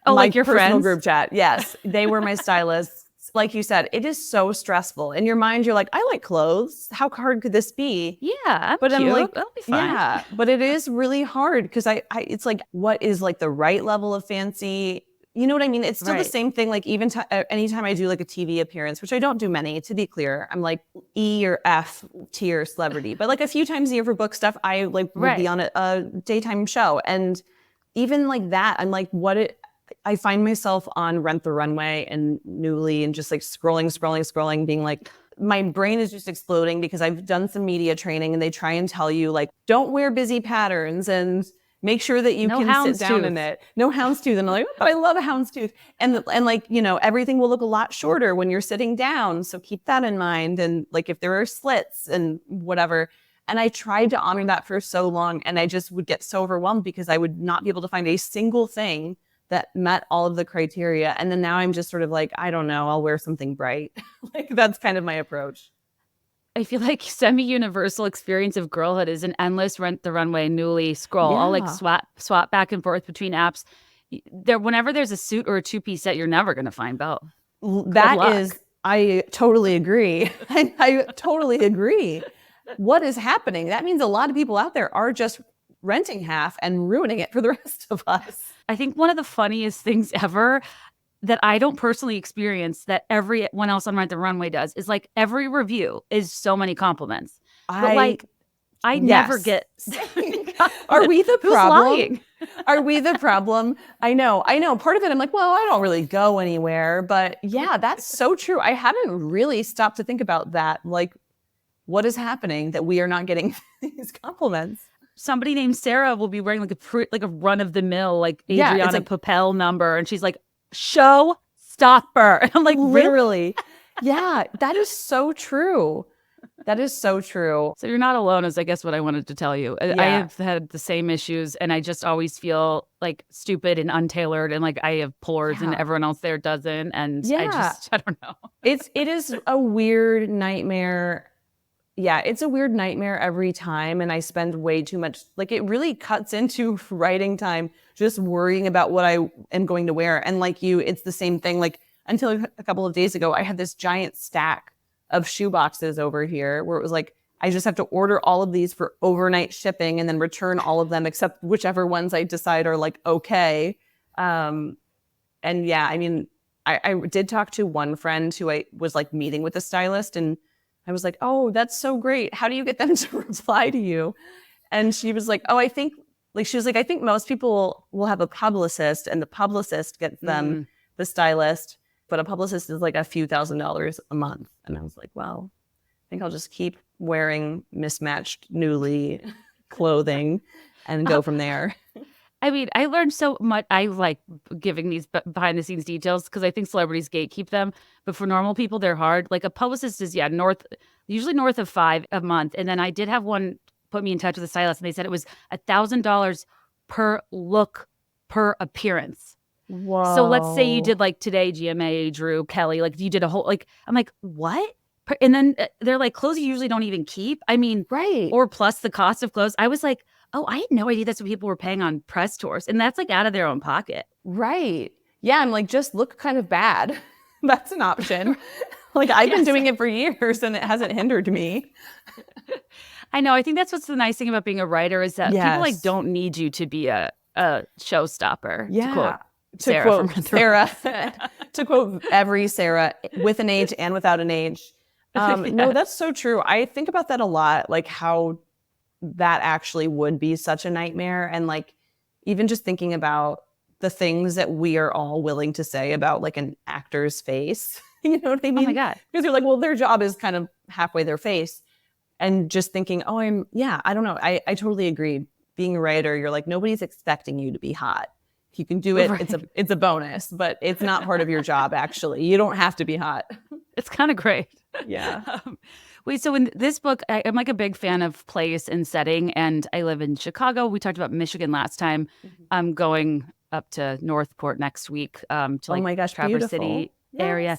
Oh, like your personal friends? Group chat. Yes, they were my stylists. Like you said, it is so stressful. In your mind, you're like, I like clothes. How hard could this be? Yeah, but cute. I'm like, that'll be fine. Yeah, but it is really hard because it's like, what is like the right level of fancy? You know what I mean? It's still the same thing. Like even anytime I do like a TV appearance, which I don't do many, to be clear, I'm like E or F tier celebrity. But like a few times a year for book stuff, I like would be on a daytime show. And even like that, I'm like, I find myself on Rent the Runway and Newly and just like scrolling, being like, my brain is just exploding because I've done some media training and they try and tell you like, don't wear busy patterns and make sure that you can sit down in it. No houndstooth. And I'm like, I love a houndstooth. And like, you know, everything will look a lot shorter when you're sitting down. So keep that in mind. And like, if there are slits and whatever. And I tried to honor that for so long. And I just would get so overwhelmed because I would not be able to find a single thing that met all of the criteria. And then now I'm just sort of like, I don't know, I'll wear something bright. Like that's kind of my approach. I feel like semi-universal experience of girlhood is an endless Rent the Runway, Newly scroll. I'll like swap back and forth between apps. Whenever there's a suit or a two-piece set, you're never going to find Belle. I totally agree. I totally agree. What is happening? That means a lot of people out there are just renting half and ruining it for the rest of us. I think one of the funniest things ever that I don't personally experience that everyone else on Rent the Runway does is like every review is so many compliments. But like I never get Are we the problem? Who's lying? Are we the problem? I know. Part of it I'm like, well, I don't really go anywhere, but yeah, that's so true. I hadn't really stopped to think about that. Like, what is happening that we are not getting these compliments? Somebody named Sarah will be wearing like a run of the mill like Adriana Papel number, and she's like, show stopper. And I'm like, literally. Yeah, that is so true. That is so true. So you're not alone is I guess what I wanted to tell you. I have had the same issues and I just always feel like stupid and untailored and like I have pores and everyone else there doesn't. And I don't know. It is a weird nightmare. Yeah, it's a weird nightmare every time. And I spend way too much, like it really cuts into writing time, just worrying about what I am going to wear. And like you, it's the same thing. Like until a couple of days ago, I had this giant stack of shoe boxes over here where it was like, I just have to order all of these for overnight shipping and then return all of them except whichever ones I decide are like, okay. And yeah, I mean, I did talk to one friend who I was like meeting with a stylist and I was like, oh, that's so great. How do you get them to reply to you? And she was like, oh, I think most people will have a publicist and the publicist gets them the stylist, but a publicist is like a few $1,000s a month. And I was like, well, I think I'll just keep wearing mismatched Newly clothing and go from there. I mean, I learned so much. I like giving these behind the scenes details because I think celebrities gatekeep them. But for normal people, they're hard. Like a publicist is, usually north of $5 a month. And then I did have one put me in touch with a stylist, and they said it was $1,000 per look per appearance. Whoa. So let's say you did like today, GMA, Drew, Kelly, like you did a whole, like, I'm like, what? And then they're like, clothes you usually don't even keep. I mean, right. Or plus the cost of clothes. I was like, oh, I had no idea that's what people were paying on press tours. And that's like out of their own pocket. Right. Yeah. I'm like, just look kind of bad. That's an option. Like I've been doing it for years and it hasn't hindered me. I know. I think that's what's the nice thing about being a writer is that people like don't need you to be a showstopper. Yeah. To quote every Sarah with an age and without an age. No, that's so true. I think about that a lot, like how that actually would be such a nightmare. And like, even just thinking about the things that we are all willing to say about like an actor's face, you know what I mean? Oh my God. Because you're like, well, their job is kind of halfway their face. And just thinking, I don't know. I totally agree. Being a writer, you're like, nobody's expecting you to be hot. If you can do it, right. It's a bonus, but it's not part of your job, actually. You don't have to be hot. It's kind of great. Yeah. Wait, so in this book, I'm like a big fan of place and setting, and I live in Chicago. We talked about Michigan last time. I'm going up to Northport next week to like oh my gosh, Traverse beautiful. City Yes. area.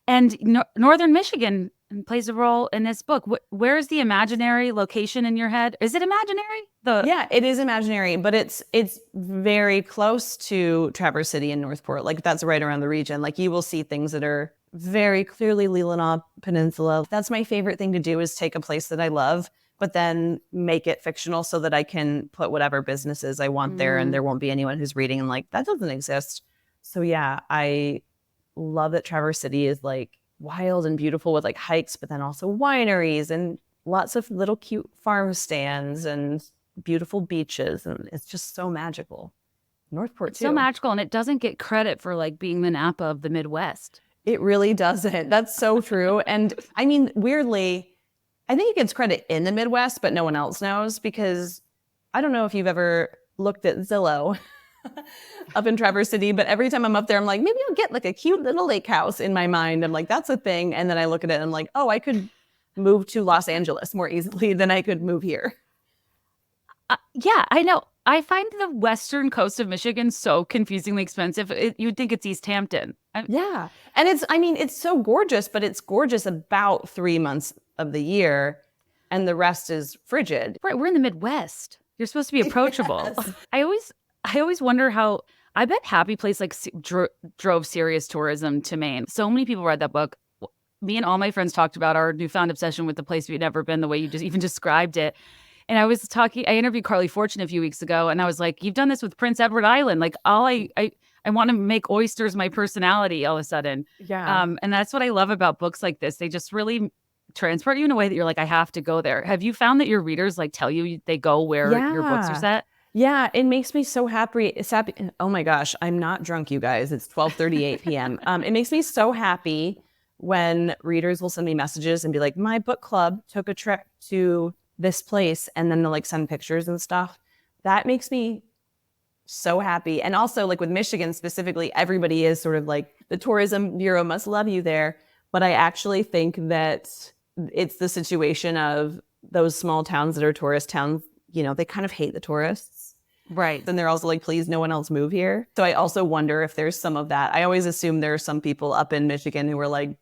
And Northern Michigan plays a role in this book. Where is the imaginary location in your head? Is it imaginary? Yeah, it is imaginary, but it's very close to Traverse City and Northport. Like that's right around the region. Like you will see things that are very clearly Leelanau Peninsula. That's my favorite thing to do is take a place that I love, but then make it fictional so that I can put whatever businesses I want there and there won't be anyone who's reading and like, that doesn't exist. So yeah, I love that Traverse City is like wild and beautiful with like hikes, but then also wineries and lots of little cute farm stands and beautiful beaches. And it's just so magical. Northport too. So magical. And it doesn't get credit for like being the Napa of the Midwest. It really doesn't. That's so true. And I mean, weirdly, I think it gets credit in the Midwest, but no one else knows because I don't know if you've ever looked at Zillow up in Traverse City, but every time I'm up there, I'm like, maybe I'll get like a cute little lake house in my mind. I'm like, that's a thing. And then I look at it and I'm like, oh, I could move to Los Angeles more easily than I could move here. Yeah, I know. I find the western coast of Michigan so confusingly expensive. You'd think it's East Hampton. Yeah. And it's so gorgeous, but it's gorgeous about 3 months of the year and the rest is frigid. Right. We're in the Midwest. You're supposed to be approachable. Yes. I always wonder how, I bet Happy Place like drove serious tourism to Maine. So many people read that book. Me and all my friends talked about our newfound obsession with the place we'd never been, the way you just even described it. And I interviewed Carly Fortune a few weeks ago, and I was like, you've done this with Prince Edward Island. Like, I want to make oysters my personality all of a sudden. Yeah. And that's what I love about books like this. They just really transport you in a way that you're like, I have to go there. Have you found that your readers like tell you they go where your books are set? Yeah, it makes me so happy. Oh my gosh, I'm not drunk, you guys. It's 12:38 p.m. It makes me so happy when readers will send me messages and be like, my book club took a trip to this place, and then they'll like send pictures and stuff. That makes me so happy. And also like with Michigan specifically, everybody is sort of like the tourism bureau must love you there. But I actually think that it's the situation of those small towns that are tourist towns, you know, they kind of hate the tourists. Right. And they're also like, please, no one else move here. So I also wonder if there's some of that. I always assume there are some people up in Michigan who are like,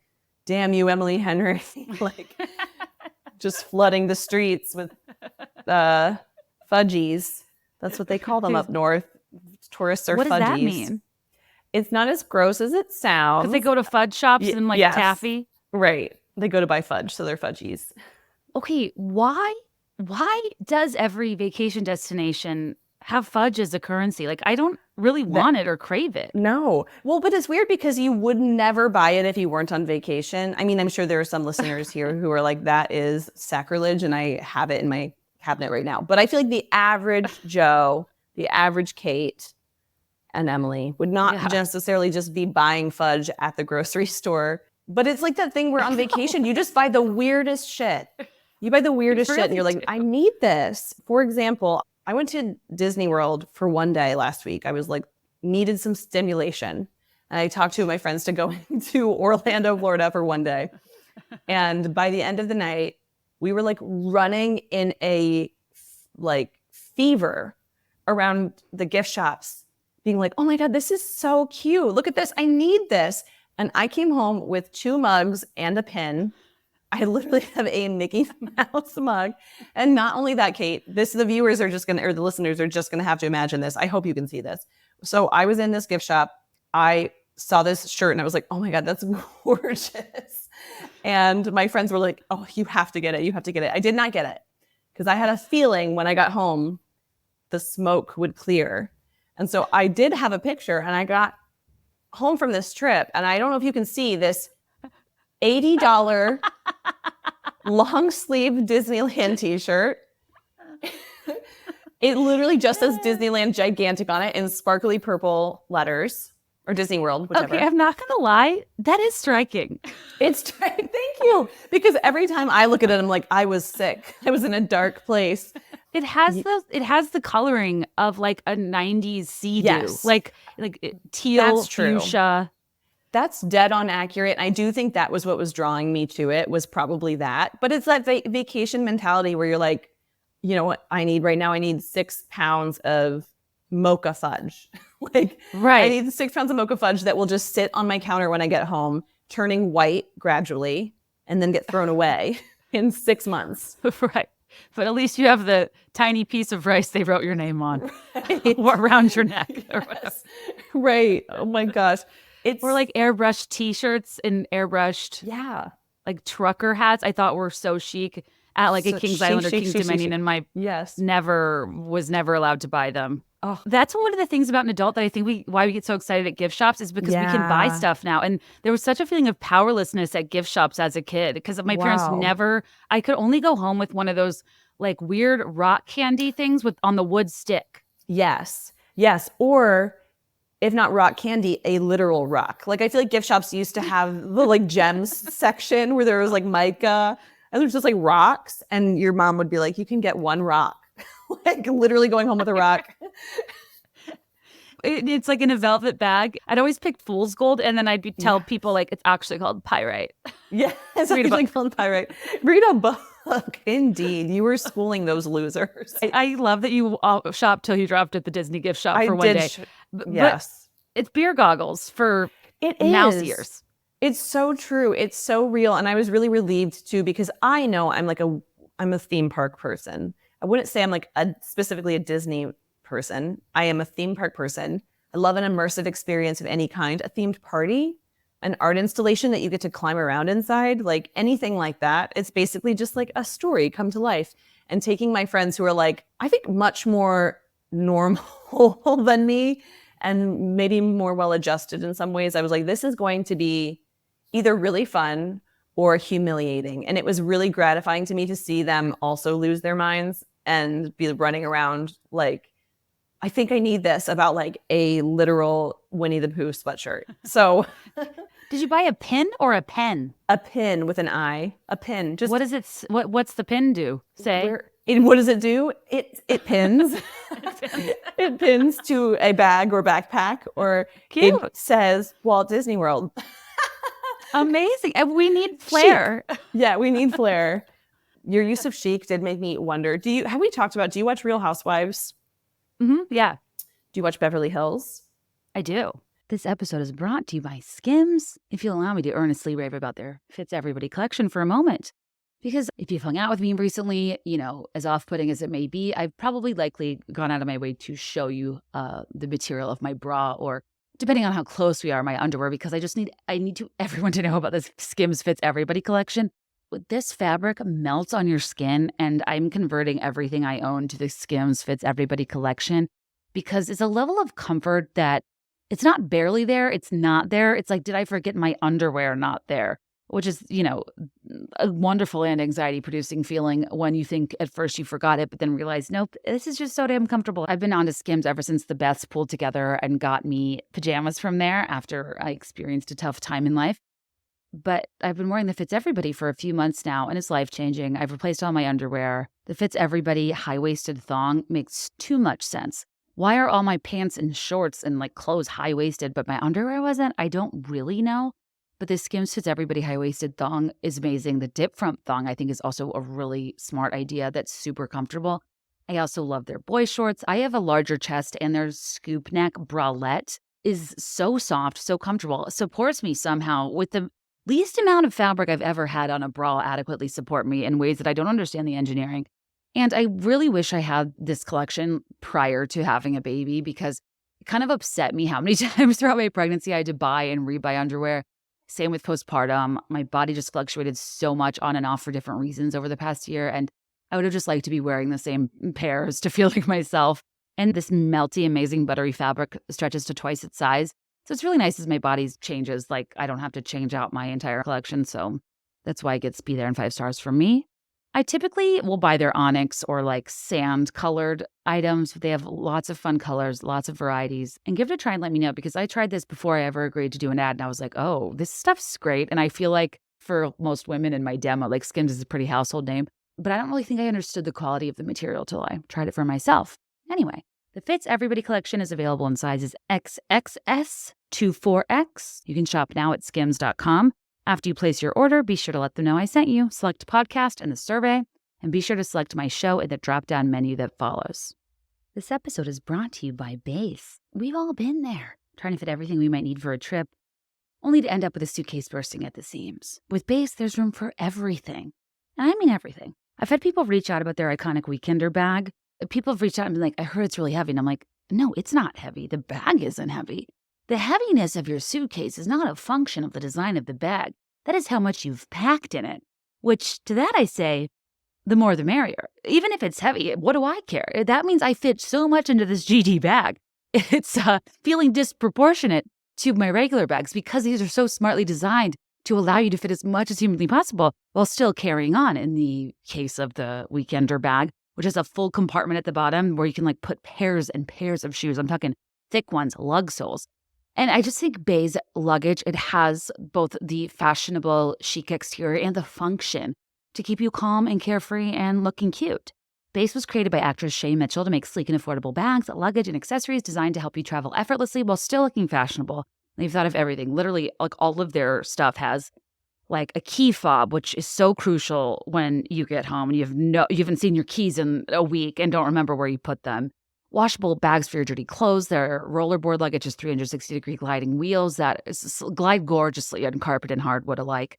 damn you, Emily Henry. Like just flooding the streets with fudgies. That's what they call them up north. Tourists are fudgies. What does that mean? It's not as gross as it sounds. Because they go to fudge shops and like taffy? Right. They go to buy fudge, so they're fudgies. Okay, why does every vacation destination have fudge as a currency? Like, I don't really want it or crave it. No. Well, but it's weird because you would never buy it if you weren't on vacation. I mean, I'm sure there are some listeners here who are like, that is sacrilege, and I have it in my cabinet right now. But I feel like the average Joe, the average Kate and Emily would not necessarily just be buying fudge at the grocery store. But it's like that thing where on vacation, you just buy the weirdest shit. You buy the weirdest shit and you're like, I need this. For example, I went to Disney World for one day last week. I was like, needed some stimulation. And I talked to my friends to go to Orlando, Florida for one day. And by the end of the night, we were like running in a like fever around the gift shops, being like, oh my God, this is so cute. Look at this. I need this. And I came home with 2 mugs and a pin. I literally have a Mickey Mouse mug. And not only that, Kate, the viewers are just going to, or the listeners are just going to have to imagine this. I hope you can see this. So I was in this gift shop. I saw this shirt and I was like, oh my God, that's gorgeous. And my friends were like, oh, you have to get it. You have to get it. I did not get it because I had a feeling when I got home, the smoke would clear. And so I did have a picture and I got home from this trip. And I don't know if you can see this $80 long sleeve Disneyland t-shirt. It literally just says Disneyland gigantic on it in sparkly purple letters. Or Disney World, whichever. Okay, I'm not going to lie. That is striking. Thank you. Because every time I look at it, I'm like, I was sick. I was in a dark place. It has the coloring of like a 90s sea-doo. Yes. Like teal, That's true. fuchsia. That's dead on accurate. I do think that was what was drawing me to it, was probably that. But it's that vacation mentality where you're like, you know what I need right now? I need 6 pounds of mocha fudge. Like, right. I need 6 pounds of mocha fudge that will just sit on my counter when I get home, turning white gradually, and then get thrown away in 6 months. Right. But at least you have the tiny piece of rice they wrote your name on around your neck. Yes. Or whatever. Right. Oh my gosh. Or like airbrushed t-shirts and airbrushed like trucker hats I thought were so chic at like a Kings Island or Kings Dominion, and my was never allowed to buy them. Oh, that's one of the things about an adult that I think why we get so excited at gift shops is because we can buy stuff now. And there was such a feeling of powerlessness at gift shops as a kid because my parents I could only go home with one of those like weird rock candy things on the wood stick. Yes. Yes. Or if not rock candy, a literal rock. Like I feel like gift shops used to have the like gems section where there was like mica and there's just like rocks. And your mom would be like, you can get one rock. Like literally going home with a rock. It's like in a velvet bag. I'd always pick fool's gold, and then I'd tell people like it's actually called pyrite. Yeah, it's actually called pyrite. Read a book. Indeed, you were schooling those losers. I love that you shopped till you dropped at the Disney gift shop for one day. Yes, but it's beer goggles for mouse ears. It's so true. It's so real, and I was really relieved too because I know I'm a theme park person. I wouldn't say I'm like specifically a Disney person. I am a theme park person. I love an immersive experience of any kind, a themed party, an art installation that you get to climb around inside, like anything like that. It's basically just like a story come to life. And taking my friends who are like, I think much more normal than me and maybe more well-adjusted in some ways. I was like, this is going to be either really fun or humiliating. And it was really gratifying to me to see them also lose their minds and be running around like, I think I need this about like a literal Winnie the Pooh sweatshirt. So did you buy a pin or a pen? A pin with an I. A pin. Just what is it? What's the pin do? Say. What does it do? It pins. It pins to a bag or backpack, or cute. It says Walt Disney World. Amazing. And we need flair. Chic. Yeah, we need flair. Your use of chic did make me wonder. Do you watch Real Housewives? Mm-hmm, yeah. Do you watch Beverly Hills? I do. This episode is brought to you by Skims. If you'll allow me to earnestly rave about their Fits Everybody collection for a moment. Because if you've hung out with me recently, as off-putting as it may be, I've probably likely gone out of my way to show you the material of my bra, or depending on how close we are, my underwear, because I need everyone to know about this Skims Fits Everybody collection. This fabric melts on your skin, and I'm converting everything I own to the Skims Fits Everybody collection because it's a level of comfort that it's not barely there. It's not there. It's like, did I forget my underwear not there? Which is, a wonderful and anxiety-producing feeling when you think at first you forgot it, but then realize, nope, this is just so damn comfortable. I've been on to Skims ever since the Beths pulled together and got me pajamas from there after I experienced a tough time in life. but I've been wearing the Fits Everybody for a few months now, and it's life-changing. I've replaced all my underwear. The Fits Everybody high-waisted thong makes too much sense. Why are all my pants and shorts and like clothes high-waisted, but my underwear wasn't? I don't really know. But the Skims Fits Everybody high-waisted thong is amazing. The dip front thong, I think, is also a really smart idea that's super comfortable. I also love their boy shorts. I have a larger chest, and their scoop neck bralette is so soft, so comfortable. It supports me somehow with the least amount of fabric I've ever had on a bra adequately support me in ways that I don't understand the engineering. And I really wish I had this collection prior to having a baby, because it kind of upset me how many times throughout my pregnancy I had to buy and rebuy underwear. Same with postpartum. My body just fluctuated so much on and off for different reasons over the past year. And I would have just liked to be wearing the same pairs to feel like myself. And this melty, amazing, buttery fabric stretches to twice its size. So it's really nice as my body changes. Like, I don't have to change out my entire collection. So that's why it gets Be There in 5 stars for me. I typically will buy their onyx or like sand colored items. They have lots of fun colors, lots of varieties. And give it a try and let me know, because I tried this before I ever agreed to do an ad. And I was like, oh, this stuff's great. And I feel like for most women in my demo, like Skims is a pretty household name. But I don't really think I understood the quality of the material till I tried it for myself. Anyway, the Fits Everybody collection is available in sizes XXS to 4X. You can shop now at skims.com. After you place your order, be sure to let them know I sent you. Select podcast in the survey, and be sure to select my show in the drop-down menu that follows. This episode is brought to you by Béis. We've all been there, trying to fit everything we might need for a trip, only to end up with a suitcase bursting at the seams. With Béis, there's room for everything. And I mean everything. I've had people reach out about their iconic weekender bag. People have reached out and been like, I heard it's really heavy. And I'm like, no, it's not heavy. The bag isn't heavy. The heaviness of your suitcase is not a function of the design of the bag. That is how much you've packed in it. Which, to that I say, the more the merrier. Even if it's heavy, what do I care? That means I fit so much into this GT bag. It's feeling disproportionate to my regular bags, because these are so smartly designed to allow you to fit as much as humanly possible while still carrying on. In the case of the weekender bag, which has a full compartment at the bottom where you can like put pairs and pairs of shoes. I'm talking thick ones, lug soles. And I just think Béis luggage, it has both the fashionable chic exterior and the function to keep you calm and carefree and looking cute. Béis was created by actress Shay Mitchell to make sleek and affordable bags, luggage, and accessories designed to help you travel effortlessly while still looking fashionable. They've thought of everything. Literally, like, all of their stuff has like a key fob, which is so crucial when you get home and you haven't seen your keys in a week and don't remember where you put them. Washable bags for your dirty clothes. Their rollerboard luggage has 360-degree gliding wheels that glide gorgeously on carpet and hardwood alike.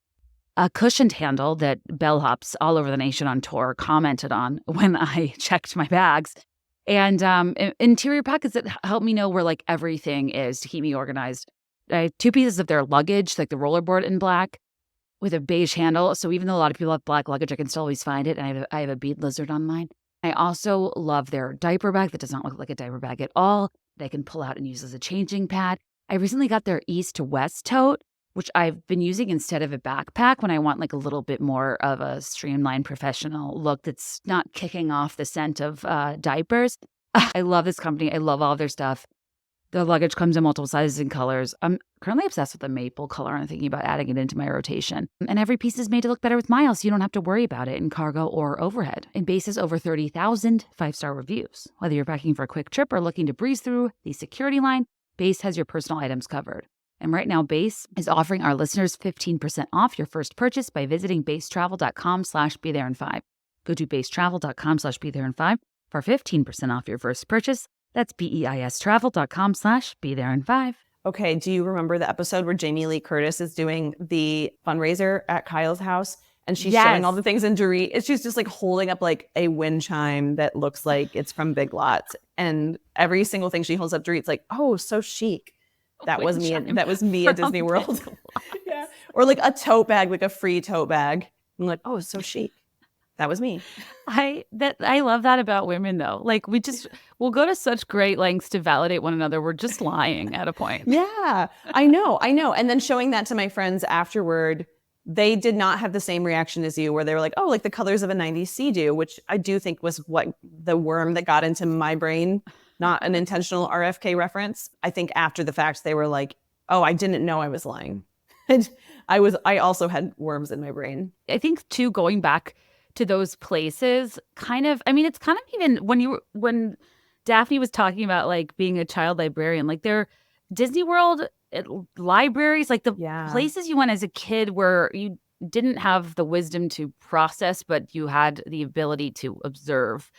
A cushioned handle that bellhops all over the nation on tour commented on when I checked my bags. And interior pockets that help me know where like everything is to keep me organized. I have 2 pieces of their luggage, like the rollerboard in black, with a beige handle. So even though a lot of people have black luggage, I can still always find it. And I have a bead lizard on mine. I also love their diaper bag that does not look like a diaper bag at all, that I can pull out and use as a changing pad. I recently got their east to west tote, which I've been using instead of a backpack when I want like a little bit more of a streamlined professional look that's not kicking off the scent of diapers. I love this company. I love all of their stuff. The luggage comes in multiple sizes and colors. I'm currently obsessed with the maple color and thinking about adding it into my rotation. And every piece is made to look better with miles, so you don't have to worry about it in cargo or overhead. And Béis has over 30,000 5-star reviews. Whether you're packing for a quick trip or looking to breeze through the security line, Béis has your personal items covered. And right now, Béis is offering our listeners 15% off your first purchase by visiting beistravel.com/BeThereIn5. Go to beistravel.com/BeThereIn5 for 15% off your first purchase. That's BEIStravel.com/BeThereIn5. Okay, do you remember the episode where Jamie Lee Curtis is doing the fundraiser at Kyle's house? And she's showing all the things in Dorit. She's just like holding up like a wind chime that looks like it's from Big Lots. And every single thing she holds up Dorit's like, oh, so chic. That was me. That was me at Disney World. Yeah. Or like a tote bag, like a free tote bag. I'm like, oh, it's so chic. That was me. I love that about women, though. Like, we'll go to such great lengths to validate one another. We're just lying at a point. Yeah, I know. And then showing that to my friends afterward, they did not have the same reaction as you, where they were like, oh, like the colors of a 90s Sea-Doo, which I do think was what the worm that got into my brain, not an intentional RFK reference. I think after the fact, they were like, oh, I didn't know I was lying. And I also had worms in my brain. I think too, going back to those places kind of, I mean, it's kind of even when Daphne was talking about like being a child librarian, like their Disney World libraries, like the places you went as a kid where you didn't have the wisdom to process, but you had the ability to observe.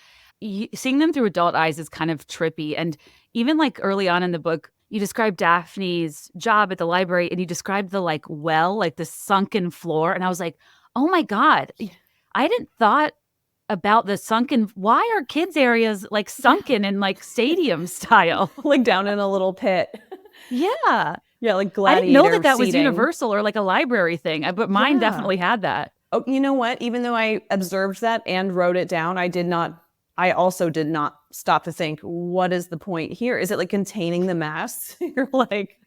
Seeing them through adult eyes is kind of trippy. And even like early on in the book, you described Daphne's job at the library and you described the like well, like the sunken floor. And I was like, oh my God, I hadn't thought about the sunken. Why are kids' areas like sunken in like stadium style? Like down in a little pit. Yeah. Yeah, like gladiator I didn't know that was seating. universal or like a library thing, but mine definitely had that. Oh, you know what? Even though I observed that and wrote it down, I also did not stop to think, what is the point here? Is it like containing the mass? You're like,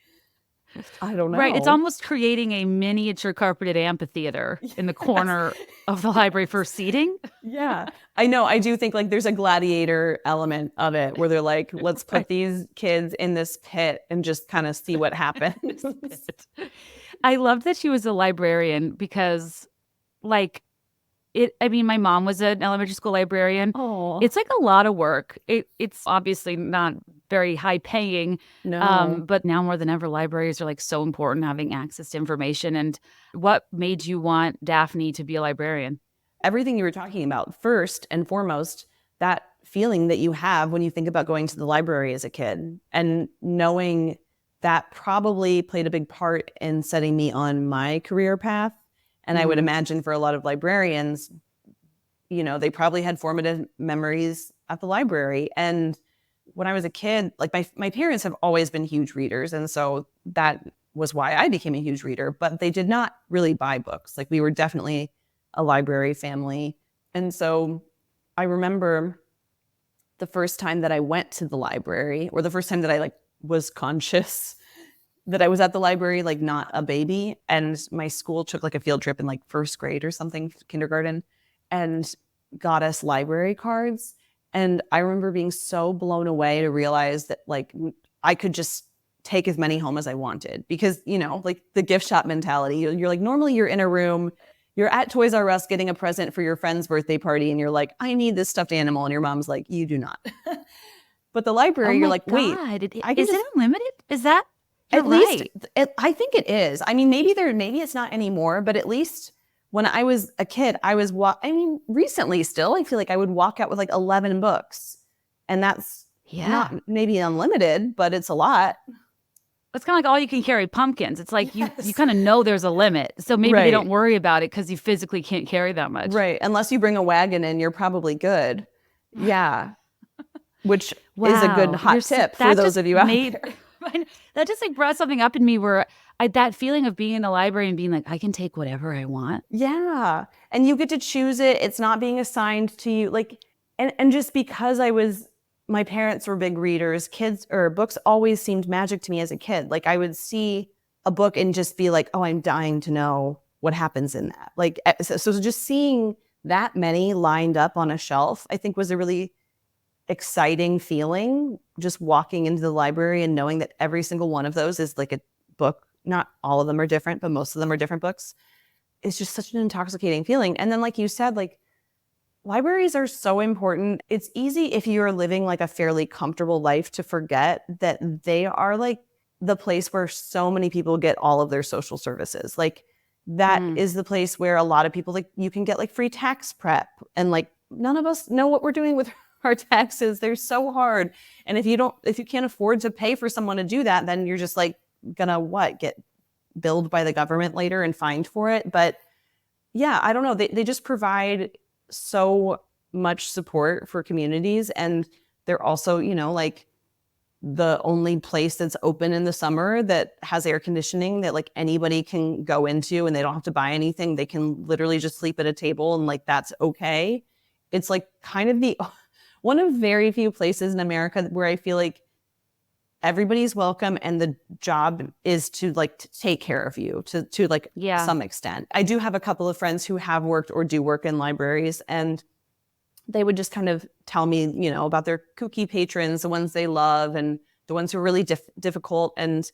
I don't know. Right. It's almost creating a miniature carpeted amphitheater in the corner of the library for seating. Yeah. I know. I do think like there's a gladiator element of it where they're like, let's put these kids in this pit and just kind of see what happens. I loved that she was a librarian because like I mean, my mom was an elementary school librarian. Oh, it's like a lot of work. It's obviously not very high paying. No. But now more than ever, libraries are like so important, having access to information. And what made you want Daphne to be a librarian? Everything you were talking about, first and foremost, that feeling that you have when you think about going to the library as a kid and knowing that probably played a big part in setting me on my career path. And I would imagine for a lot of librarians, you know, they probably had formative memories at the library. And when I was a kid, like my parents have always been huge readers. And so that was why I became a huge reader, but they did not really buy books. Like we were definitely a library family. And so I remember the first time that I went to the library, or the first time that I like was conscious that I was at the library, like not a baby. And my school took like a field trip in like first grade or something, kindergarten, and got us library cards. And I remember being so blown away to realize that like I could just take as many home as I wanted because, you know, like the gift shop mentality, you're like, normally you're in a room, you're at Toys R Us getting a present for your friend's birthday party. And you're like, I need this stuffed animal. And your mom's like, you do not. But the library, you're like, wait, is it unlimited? Is that? At least, I think it is. I mean, maybe it's not anymore, but at least when I was a kid, recently still, I feel like I would walk out with like 11 books. And that's not maybe unlimited, but it's a lot. It's kind of like all you can carry pumpkins. It's like you kind of know there's a limit. So maybe they don't worry about it because you physically can't carry that much. Right. Unless you bring a wagon in, you're probably good. Yeah. Which is a good hot tip for those of you out there. That just like brought something up in me where that feeling of being in the library and being like, I can take whatever I want. Yeah. And you get to choose it. It's not being assigned to you. Like, and just because my parents were big readers, books always seemed magic to me as a kid. Like I would see a book and just be like, oh, I'm dying to know what happens in that. Like, so just seeing that many lined up on a shelf, I think was a really exciting feeling, just walking into the library and knowing that every single one of those is like a book. Not all of them are different, but most of them are different books. It's just such an intoxicating feeling. And then like you said, like libraries are so important. It's easy if you're living like a fairly comfortable life to forget that they are like the place where so many people get all of their social services. Like that is the place where a lot of people, like you can get like free tax prep, and like none of us know what we're doing with our taxes. They're so hard. And if you can't afford to pay for someone to do that, then you're just like gonna get billed by the government later and fined for it. But yeah, I don't know. They just provide so much support for communities. And they're also, you know, like the only place that's open in the summer that has air conditioning that like anybody can go into and they don't have to buy anything. They can literally just sleep at a table and like that's okay. It's like kind of one of very few places in America where I feel like everybody's welcome and the job is to like to take care of you to like some extent. I do have a couple of friends who have worked or do work in libraries, and they would just kind of tell me, you know, about their kooky patrons, the ones they love and the ones who are really difficult. And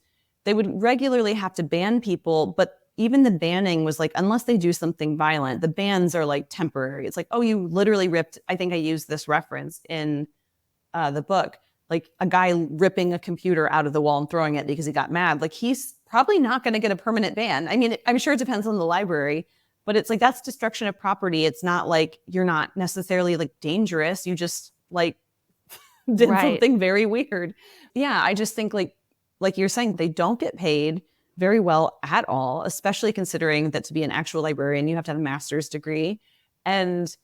they would regularly have to ban people, but even the banning was like, unless they do something violent, the bans are like temporary. It's like, oh, you literally ripped, I think I used this reference in the book, like a guy ripping a computer out of the wall and throwing it because he got mad. Like he's probably not going to get a permanent ban. I mean, I'm sure it depends on the library, but it's like, that's destruction of property. It's not like you're not necessarily like dangerous. You just like did something very weird. Yeah. I just think like you're saying, they don't get paid very well at all, especially considering that to be an actual librarian, you have to have a master's degree. And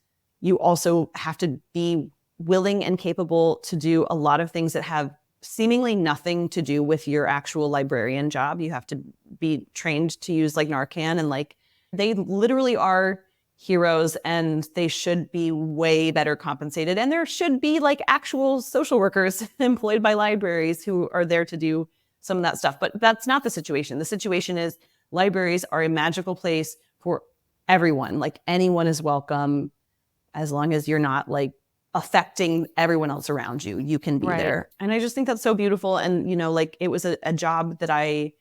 you also have to be willing and capable to do a lot of things that have seemingly nothing to do with your actual librarian job. You have to be trained to use like Narcan, and like they literally are heroes, and they should be way better compensated. And there should be like actual social workers employed by libraries who are there to do some of that stuff. But that's not the situation. The situation is libraries are a magical place for everyone. Like anyone is welcome, as long as you're not like affecting everyone else around you. You can be there. And I just think that's so beautiful. And, you know, like it was a job that I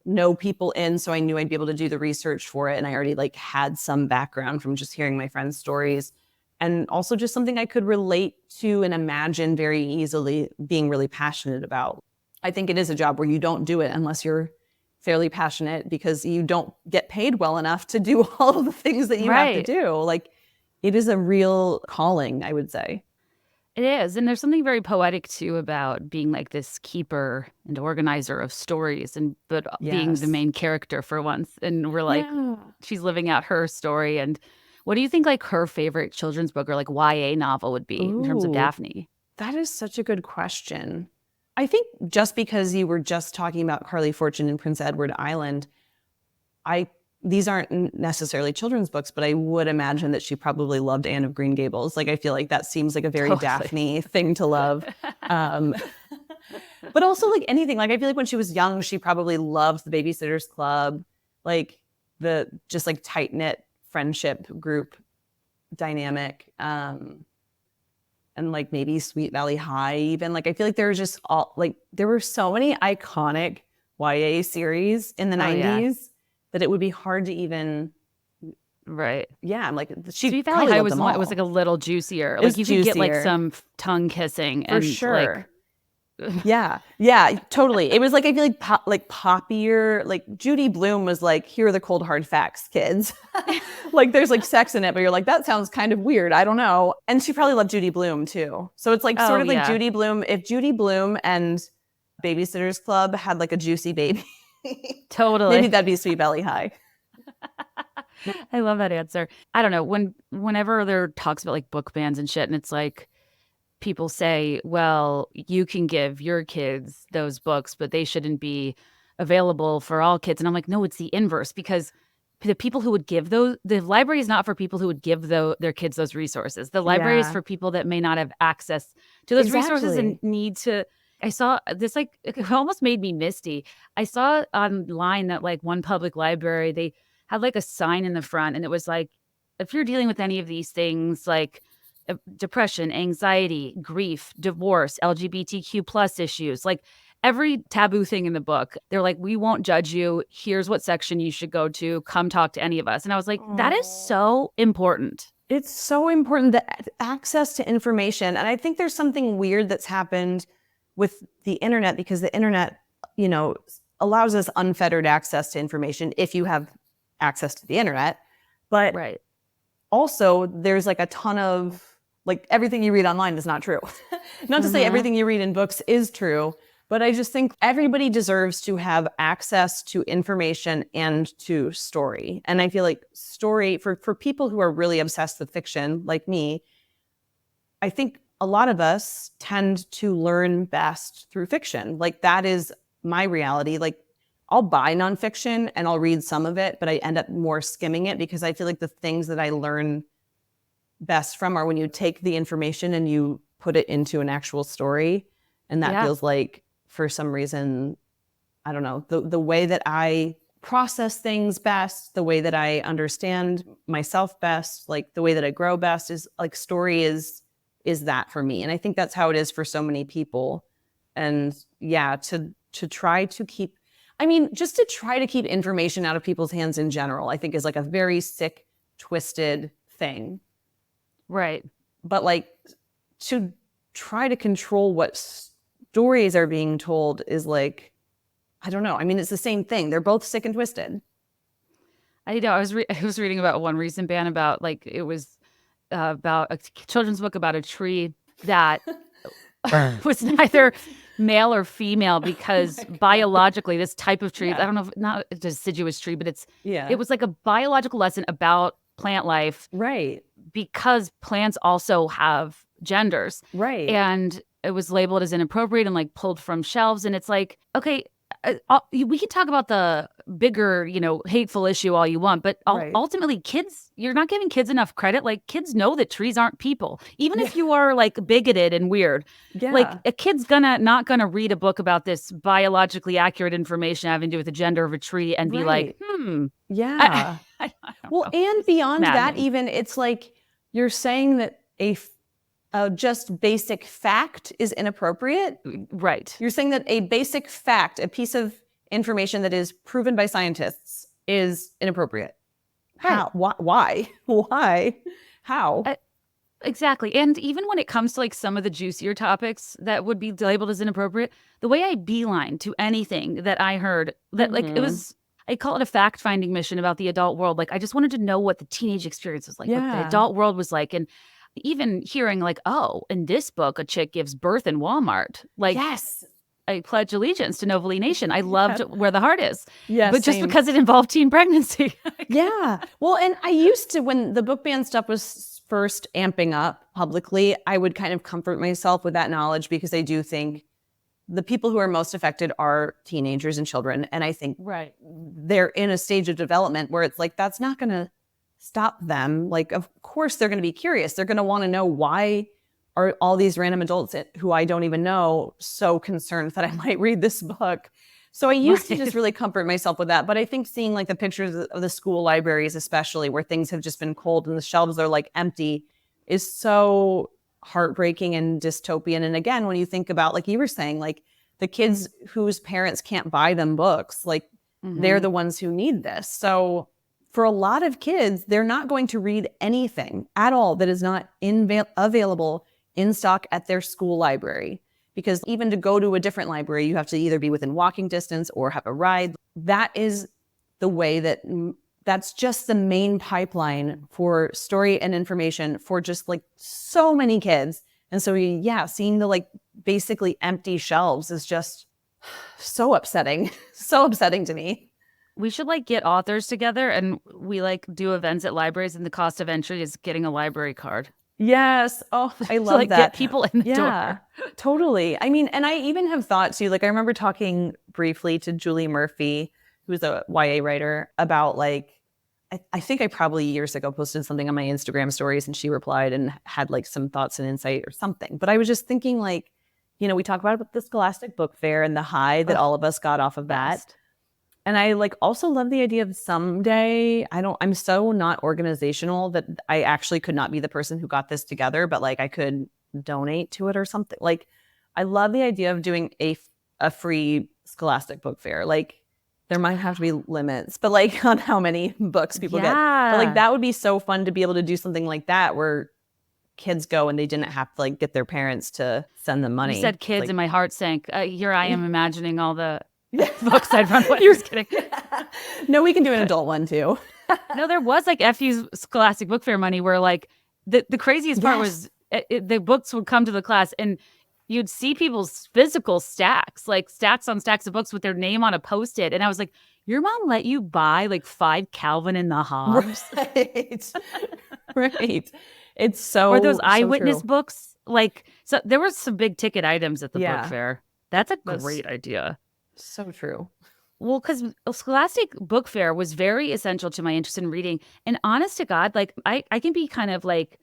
know people in, so I knew I'd be able to do the research for it. And I already like had some background from just hearing my friends' stories, and also just something I could relate to and imagine very easily being really passionate about. I think it is a job where you don't do it unless you're fairly passionate, because you don't get paid well enough to do all of the things that you have to do. Like it is a real calling, I would say. It is. And there's something very poetic too about being like this keeper and organizer of stories, and but being the main character for once. And we're like, she's living out her story. And what do you think like her favorite children's book or like YA novel would be in terms of Daphne? That is such a good question. I think just because you were just talking about Carly Fortune and Prince Edward Island, these aren't necessarily children's books, but I would imagine that she probably loved Anne of Green Gables. Like, I feel like that seems like a very Daphne thing to love. But also like anything, like I feel like when she was young, she probably loved the Babysitter's Club, like the just like tight knit friendship group dynamic. And like maybe Sweet Valley High even. Like I feel like there was just there were so many iconic YA series in the 90s that it would be hard to even Yeah, I'm like Sweet Valley High was like a little juicier. Like you could get like some tongue kissing for and sure. like Yeah, totally. It was like I feel like poppier. Like Judy Blume was like, here are the cold hard facts, kids. Like there's like sex in it, but you're like, that sounds kind of weird. I don't know. And she probably loved Judy Blume too. So it's like sort of like Judy Blume. If Judy Blume and Babysitter's Club had like a juicy baby, totally, maybe that'd be Sweet Valley High. I love that answer. I don't know, whenever there are talks about like book bans and shit, and it's like people say, well, you can give your kids those books, but they shouldn't be available for all kids. And I'm like, no, it's the inverse, because the people who would give those, the library is not for people who would give their kids those resources. The library is for people that may not have access to those resources and need to. I saw this, like, it almost made me misty. I saw online that like one public library, they had like a sign in the front, and it was like, if you're dealing with any of these things, like depression, anxiety, grief, divorce, LGBTQ plus issues, like every taboo thing in the book, they're like, we won't judge you. Here's what section you should go to. Come talk to any of us. And I was like, that is so important. It's so important, that access to information. And I think there's something weird that's happened with the internet, because the internet, you know, allows us unfettered access to information if you have access to the internet. But also there's like a ton of, like, everything you read online is not true. Not to say everything you read in books is true, but I just think everybody deserves to have access to information and to story. And I feel like story, for people who are really obsessed with fiction, like me, I think a lot of us tend to learn best through fiction. Like that is my reality. Like I'll buy nonfiction and I'll read some of it, but I end up more skimming it, because I feel like the things that I learn best from are when you take the information and you put it into an actual story. And that feels like, for some reason, I don't know, the way that I process things best, the way that I understand myself best, like the way that I grow best is like story is that for me. And I think that's how it is for so many people. And yeah, to try to keep, I mean, just to try to keep information out of people's hands in general, I think is like a very sick, twisted thing. Right. But like to try to control what stories are being told is like, I don't know. I mean, it's the same thing. They're both sick and twisted. I know. I was reading about one recent ban about like it was about a children's book about a tree that was neither male or female because biologically this type of tree, I don't know, not a deciduous tree, but it was like a biological lesson about plant life. Right. Because plants also have genders. Right. And it was labeled as inappropriate and like pulled from shelves. And it's like, okay, we can talk about the bigger, hateful issue all you want, but ultimately kids, you're not giving kids enough credit. Like kids know that trees aren't people, even if you are like bigoted and weird. Yeah. Like a kid's not gonna read a book about this biologically accurate information having to do with the gender of a tree and be like, yeah. I well, know. and beyond that, even it's like you're saying that a just basic fact is inappropriate. Right. You're saying that a basic fact, a piece of information that is proven by scientists is inappropriate. Right. How? Why? Why? How? Exactly. And even when it comes to like some of the juicier topics that would be labeled as inappropriate, the way I beeline to anything that I heard that like it was, I call it a fact-finding mission about the adult world. Like I just wanted to know what the teenage experience was like, what the adult world was like. And even hearing like, oh, in this book, a chick gives birth in Walmart. Like, yes, I pledge allegiance to Novalee Nation. I loved Where the Heart Is. Yes, but just because it involved teen pregnancy. Yeah. Well, and I used to, when the book ban stuff was first amping up publicly, I would kind of comfort myself with that knowledge because I do think the people who are most affected are teenagers and children. And I think they're in a stage of development where it's like, that's not going to stop them. Like, of course, they're going to be curious. They're going to want to know, why are all these random adults who I don't even know so concerned that I might read this book? So I used to just really comfort myself with that. But I think seeing like the pictures of the school libraries, especially where things have just been cold and the shelves are like empty, is so heartbreaking and dystopian. And again, when you think about, like you were saying, like the kids whose parents can't buy them books, like they're the ones who need this. So for a lot of kids, they're not going to read anything at all that is not available in stock at their school library. Because even to go to a different library, you have to either be within walking distance or have a ride. That is the way that's just the main pipeline for story and information for just like so many kids. And so, seeing the like basically empty shelves is just so upsetting, so upsetting to me. We should like get authors together and we like do events at libraries and the cost of entry is getting a library card. Yes. Oh, I love like, that. Get people in the door. Totally. I mean, and I even have thought too, like I remember talking briefly to Julie Murphy, who's a YA writer, about like, I think I probably years ago posted something on my Instagram stories and she replied and had like some thoughts and insight or something. But I was just thinking like, we talk about the Scholastic Book Fair and the high that all of us got off of that. And I like also love the idea of someday, I'm so not organizational that I actually could not be the person who got this together, but like I could donate to it or something. Like I love the idea of doing a free Scholastic Book Fair. Like there might have to be limits, but like on how many books people get. But like that would be so fun to be able to do something like that where kids go and they didn't have to like get their parents to send them money. You said kids and my heart sank. Here I am imagining all the books I'd run with. You're just kidding. No, we can do an adult one too. No, there was like FU's Scholastic Book Fair money where like the craziest part was the books would come to the class and you'd see people's physical stacks, like stacks on stacks of books with their name on a Post-it. And I was like, your mom let you buy like 5 Calvin and the Hobbes? Right. Right. It's so Or those eyewitness true. books. Like, so there were some big ticket items at the book fair. That's a great idea. So true. Well, because Scholastic Book Fair was very essential to my interest in reading. And honest to God, like I can be kind of like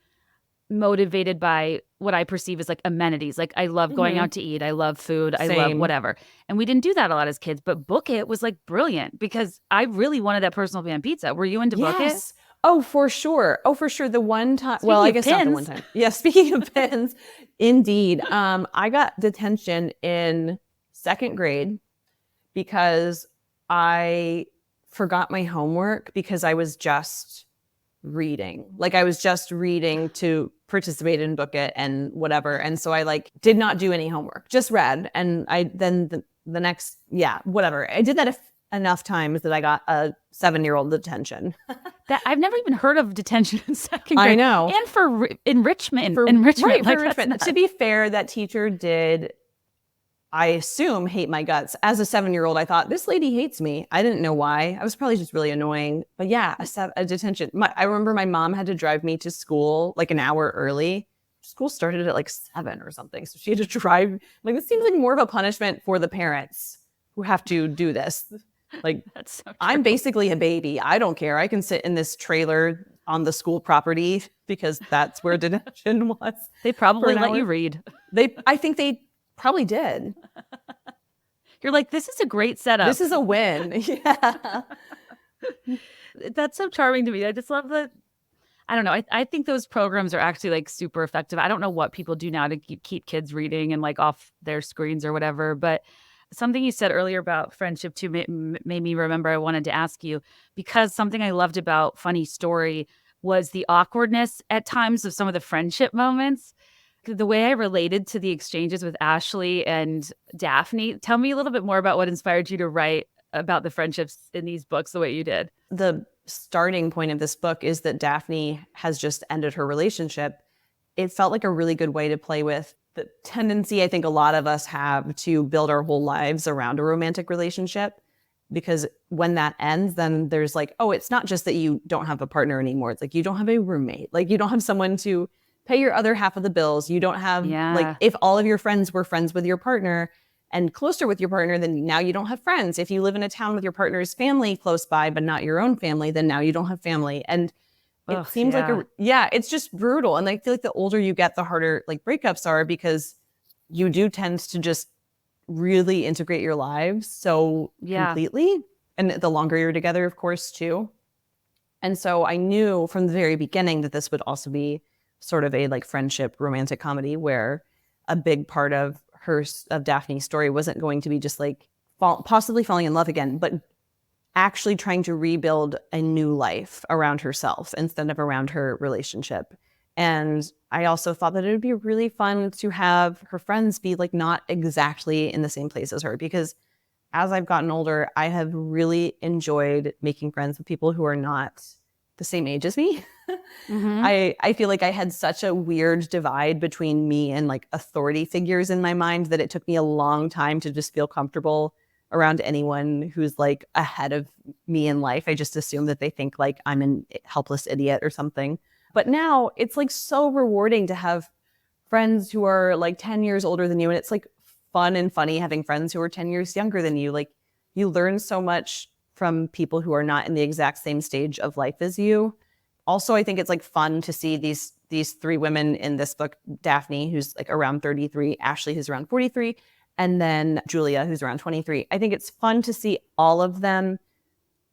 motivated by what I perceive as like amenities. Like I love going out to eat. I love food. I love whatever. And we didn't do that a lot as kids. But Book It was like brilliant because I really wanted that personal pan pizza. Were you into Book It? Oh, for sure. Oh, for sure. The one time. Well, I guess not the one time. Yeah. Speaking of pins, indeed. I got detention in 2nd grade because I forgot my homework because I was just reading. Like I was just reading to participate in book it and whatever. And so I like did not do any homework, just read. And I then the next, whatever. I did that enough times that I got a 7-year-old detention. That I've never even heard of detention in second grade. I know. And for enrichment. Right, Like, for enrichment. To be fair, that teacher did, I assume, hate my guts. As a 7-year-old, I thought, this lady hates me. I didn't know why. I was probably just really annoying. But yeah, a detention. I remember my mom had to drive me to school like an hour early. School started at like 7 or something. So she had to drive. Like, this seems like more of a punishment for the parents who have to do this. Like, that's so true. I'm basically a baby. I don't care. I can sit in this trailer on the school property because that's where detention was. They probably let you read. I think they probably did. You're like, this is a great setup. This is a win. Yeah. That's so charming to me. I just love that. I don't know. I think those programs are actually like super effective. I don't know what people do now to keep kids reading and like off their screens or whatever, but something you said earlier about friendship too made me remember I wanted to ask you, because something I loved about Funny Story was the awkwardness at times of some of the friendship moments. The way I related to the exchanges with Ashley and Daphne. Tell me a little bit more about what inspired you to write about the friendships in these books the way you did. The starting point of this book is that Daphne has just ended her relationship. It felt like a really good way to play with the tendency I think a lot of us have to build our whole lives around a romantic relationship. Because when that ends, then there's like, oh, it's not just that you don't have a partner anymore. It's like you don't have a roommate. Like you don't have someone to pay your other half of the bills. You don't have, like, if all of your friends were friends with your partner and closer with your partner, then now you don't have friends. If you live in a town with your partner's family close by, but not your own family, then now you don't have family. And it seems like it's just brutal. And I feel like the older you get, the harder like breakups are, because you do tend to just really integrate your lives so completely. And the longer you're together, of course, too. And so I knew from the very beginning that this would also be sort of a like friendship romantic comedy where a big part of Daphne's story wasn't going to be just like possibly falling in love again, but actually trying to rebuild a new life around herself instead of around her relationship. And I also thought that it would be really fun to have her friends be like not exactly in the same place as her, because as I've gotten older, I have really enjoyed making friends with people who are not the same age as me. Mm-hmm. I feel like I had such a weird divide between me and like authority figures in my mind that it took me a long time to just feel comfortable around anyone who's like ahead of me in life. I just assume that they think like I'm a helpless idiot or something. But now it's like so rewarding to have friends who are like 10 years older than you. And it's like fun and funny having friends who are 10 years younger than you. Like you learn so much from people who are not in the exact same stage of life as you. Also, I think it's like fun to see these three women in this book, Daphne, who's like around 33, Ashley, who's around 43, and then Julia, who's around 23. I think it's fun to see all of them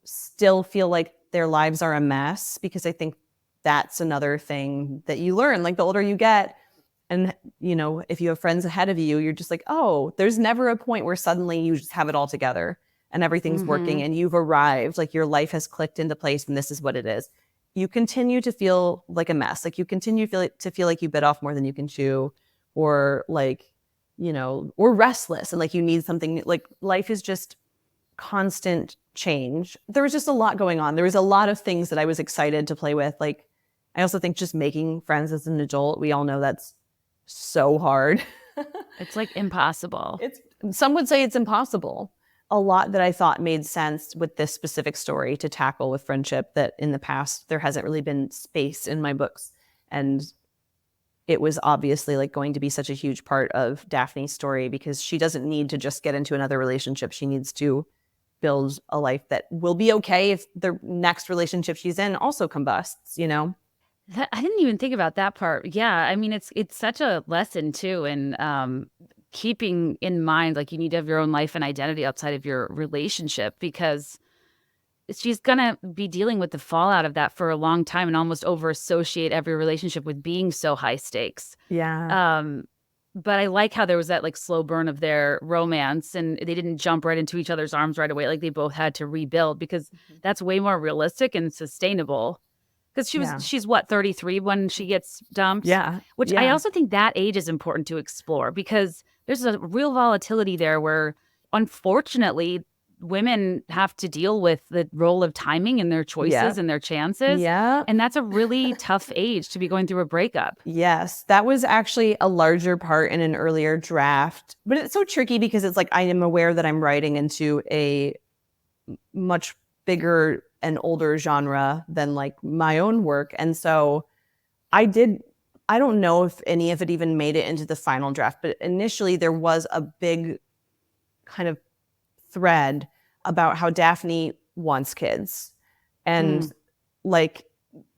still feel like their lives are a mess, because I think that's another thing that you learn. Like the older you get, and you know, if you have friends ahead of you, you're just like, oh, there's never a point where suddenly you just have it all together and everything's working and you've arrived, like your life has clicked into place and this is what it is. You continue to feel like a mess. Like you continue to feel like you bit off more than you can chew, or like, you know, or restless and like you need something. Like life is just constant change. There was just a lot going on. There was a lot of things that I was excited to play with. Like I also think just making friends as an adult, we all know that's so hard. It's like impossible. Some would say it's impossible. A lot that I thought made sense with this specific story to tackle with friendship that in the past there hasn't really been space in my books. And it was obviously like going to be such a huge part of Daphne's story, because she doesn't need to just get into another relationship. She needs to build a life that will be okay if the next relationship she's in also combusts, you know? I didn't even think about that part. Yeah, I mean, it's such a lesson too, in keeping in mind like you need to have your own life and identity outside of your relationship, because she's gonna be dealing with the fallout of that for a long time and almost over associate every relationship with being so high stakes. Yeah. But I like how there was that like slow burn of their romance and they didn't jump right into each other's arms right away. Like they both had to rebuild because that's way more realistic and sustainable. Because she's what, 33 when she gets dumped? Yeah. Which I also think that age is important to explore because there's a real volatility there where unfortunately women have to deal with the role of timing and their choices and their chances. Yeah. And that's a really tough age to be going through a breakup. Yes, that was actually a larger part in an earlier draft. But it's so tricky because it's like I am aware that I'm writing into a much bigger and older genre than like my own work. And so I don't know if any of it even made it into the final draft, but initially there was a big kind of thread about how Daphne wants kids. And like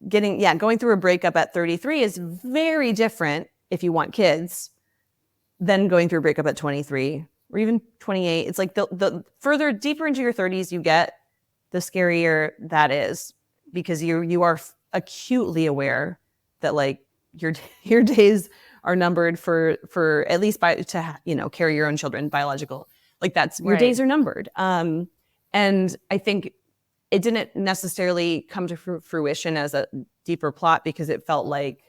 going through a breakup at 33 is very different if you want kids than going through a breakup at 23 or even 28. It's like the further deeper into your 30s you get, the scarier that is because you are acutely aware that like your days are numbered for at least to carry your own children, biological. Like that's your days are numbered. And I think it didn't necessarily come to fruition as a deeper plot because it felt like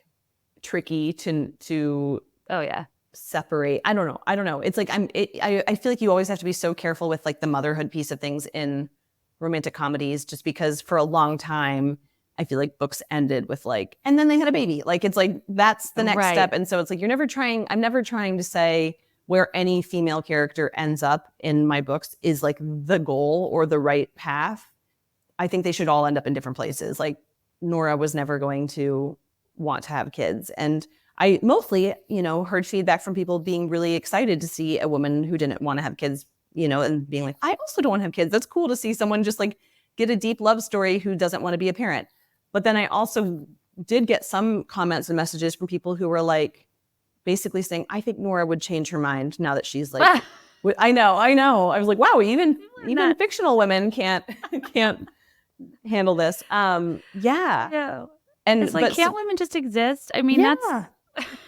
tricky to separate. I don't know. It's like I feel like you always have to be so careful with like the motherhood piece of things in romantic comedies, just because for a long time I feel like books ended with like, and then they had a baby. Like it's like that's the next step. And so it's like I'm never trying to say where any female character ends up in my books is like the goal or the right path. I think they should all end up in different places. Like Nora was never going to want to have kids. And I mostly, heard feedback from people being really excited to see a woman who didn't want to have kids, and being like, I also don't want to have kids. That's cool to see someone just like get a deep love story who doesn't want to be a parent. But then I also did get some comments and messages from people who were like, basically saying, I think Nora would change her mind now that she's like, I know. I was like, wow, even fictional women can't handle this. Yeah. And it's like, can't women just exist? I mean,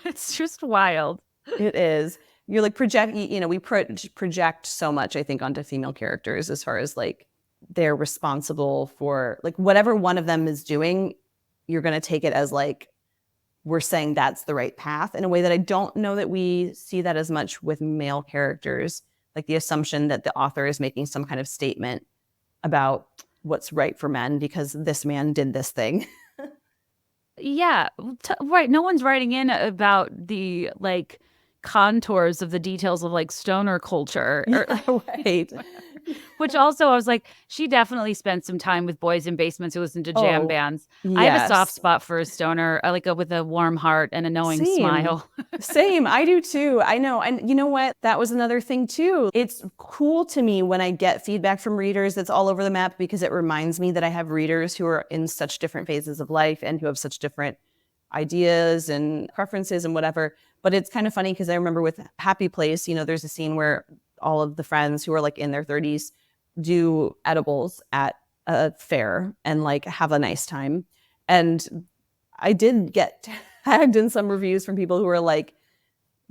it's just wild. It is. You're like we project so much, I think, onto female characters as far as like they're responsible for like whatever one of them is doing, you're going to take it as like, we're saying that's the right path in a way that I don't know that we see that as much with male characters, like the assumption that the author is making some kind of statement about what's right for men because this man did this thing. Yeah, right. No one's writing in about the like contours of the details of like stoner culture. Right. Which also I was like, she definitely spent some time with boys in basements who listen to jam bands. Yes. I have a soft spot for a stoner, like with a warm heart and a knowing smile. Same. I do too. I know. And you know what? That was another thing too. It's cool to me when I get feedback from readers that's all over the map because it reminds me that I have readers who are in such different phases of life and who have such different ideas and preferences and whatever. But it's kind of funny because I remember with Happy Place, there's a scene where all of the friends who are like in their 30s do edibles at a fair and like have a nice time. And I did get tagged in some reviews from people who were like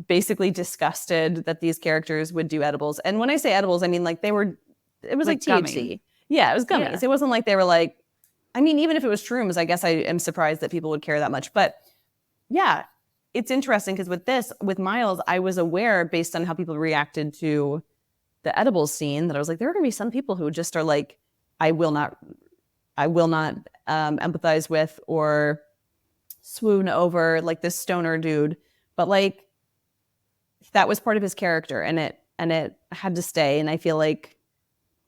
basically disgusted that these characters would do edibles. And when I say edibles, I mean like it was like THC. Gummy. Yeah, it was gummies. Yeah. It wasn't like they were like, I mean, even if it was shrooms, I guess I am surprised that people would care that much. But yeah, it's interesting because with Miles, I was aware based on how people reacted to the edibles scene that I was like, there are going to be some people who just are like, I will not empathize with or swoon over like this stoner dude. But like that was part of his character and it had to stay. And I feel like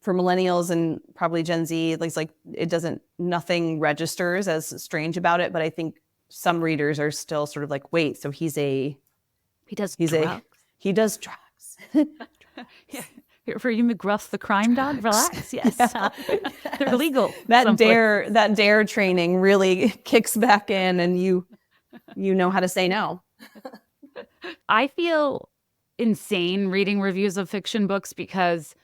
for millennials and probably Gen Z, like nothing registers as strange about it. But I think some readers are still sort of like, wait, so he does drugs. Yeah. For you, McGruff, the crime dog, relax. Yes, they're legal. That dare training really kicks back in, and you know how to say no. I feel insane reading reviews of fiction books because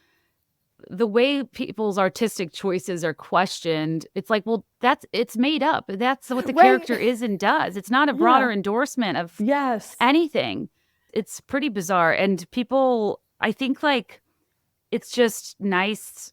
the way people's artistic choices are questioned, it's like, well, it's made up. That's what the character is and does. It's not a broader endorsement of anything. It's pretty bizarre. And people, I think like it's just nice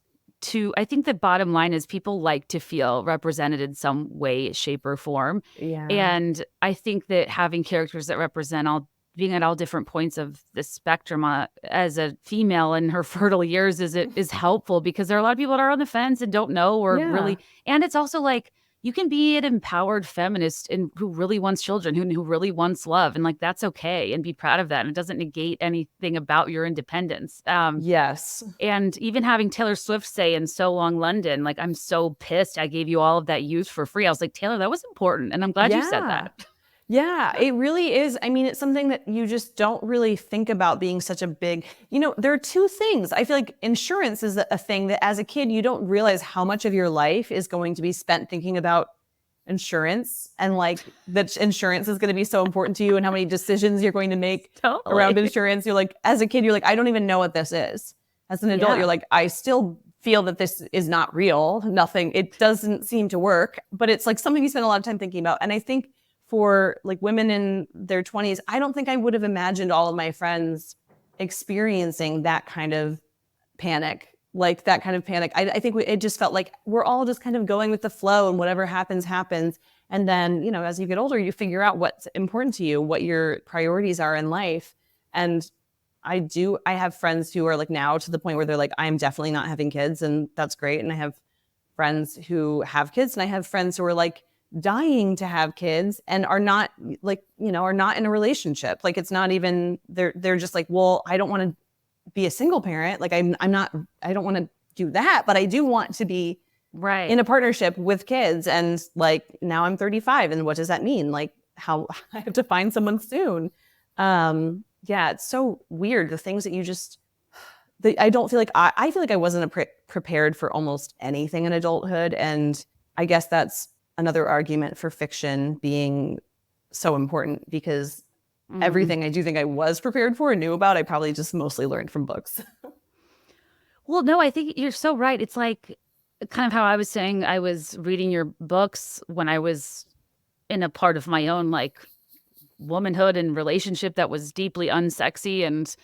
I think the bottom line is people like to feel represented in some way, shape, or form. Yeah. And I think that having characters that represent being at all different points of the spectrum as a female in her fertile years is helpful, because there are a lot of people that are on the fence and don't know or Yeah. really. And it's also like you can be an empowered feminist and who really wants children, who really wants love, and like that's okay, and be proud of that. And it doesn't negate anything about your independence. Yes. And even having Taylor Swift say in So Long London, like, "I'm so pissed I gave you all of that youth for free." I was like, "Taylor, that was important, and I'm glad you said Yeah. that." Yeah, it really is. I mean, it's something that you just don't really think about being such a big, there are two things. I feel like insurance is a thing that as a kid, you don't realize how much of your life is going to be spent thinking about insurance, and like that insurance is going to be so important to you and how many decisions you're going to make around Totally. insurance. You're like, as a kid, you're like, I don't even know what this is. As an adult, Yeah. you're like, I still feel that this is not real. Nothing, it doesn't seem to work, but it's like something you spend a lot of time thinking about. And I think for like women in their 20s, I don't think I would have imagined all of my friends experiencing that kind of panic. Like that kind of panic. I think it just felt like we're all just kind of going with the flow, and whatever happens, happens. And then, as you get older, you figure out what's important to you, what your priorities are in life. And I have friends who are like now to the point where they're like, I'm definitely not having kids, and that's great. And I have friends who have kids, and I have friends who are like dying to have kids and are not like, are not in a relationship. Like it's not even, they're just like, well, I don't want to be a single parent. Like I don't want to do that, but I do want to be Right. in a partnership with kids. And like, now I'm 35, and what does that mean? Like how I have to find someone soon. Yeah, it's so weird. The things that you just, I don't feel like, I feel like I wasn't prepared for almost anything in adulthood. And I guess that's another argument for fiction being so important, because everything I do think I was prepared for and knew about, I probably just mostly learned from books. Well, no, I think you're so right. It's like kind of how I was saying I was reading your books when I was in a part of my own like womanhood and relationship that was deeply unsexy and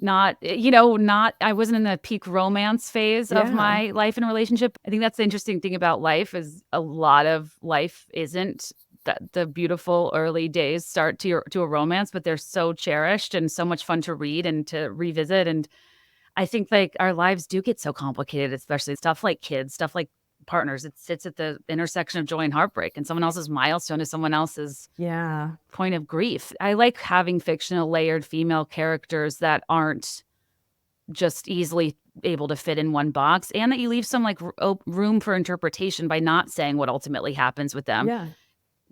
I wasn't in the peak romance phase of Yeah. my life and relationship. I think that's the interesting thing about life is a lot of life isn't that the beautiful early days start to a romance, but they're so cherished and so much fun to read and to revisit. And I think like our lives do get so complicated, especially stuff like kids, stuff like partners. It sits at the intersection of joy and heartbreak, and someone else's milestone is someone else's point of grief. I like having fictional layered female characters that aren't just easily able to fit in one box, and that you leave some like room for interpretation by not saying what ultimately happens with them. Yeah.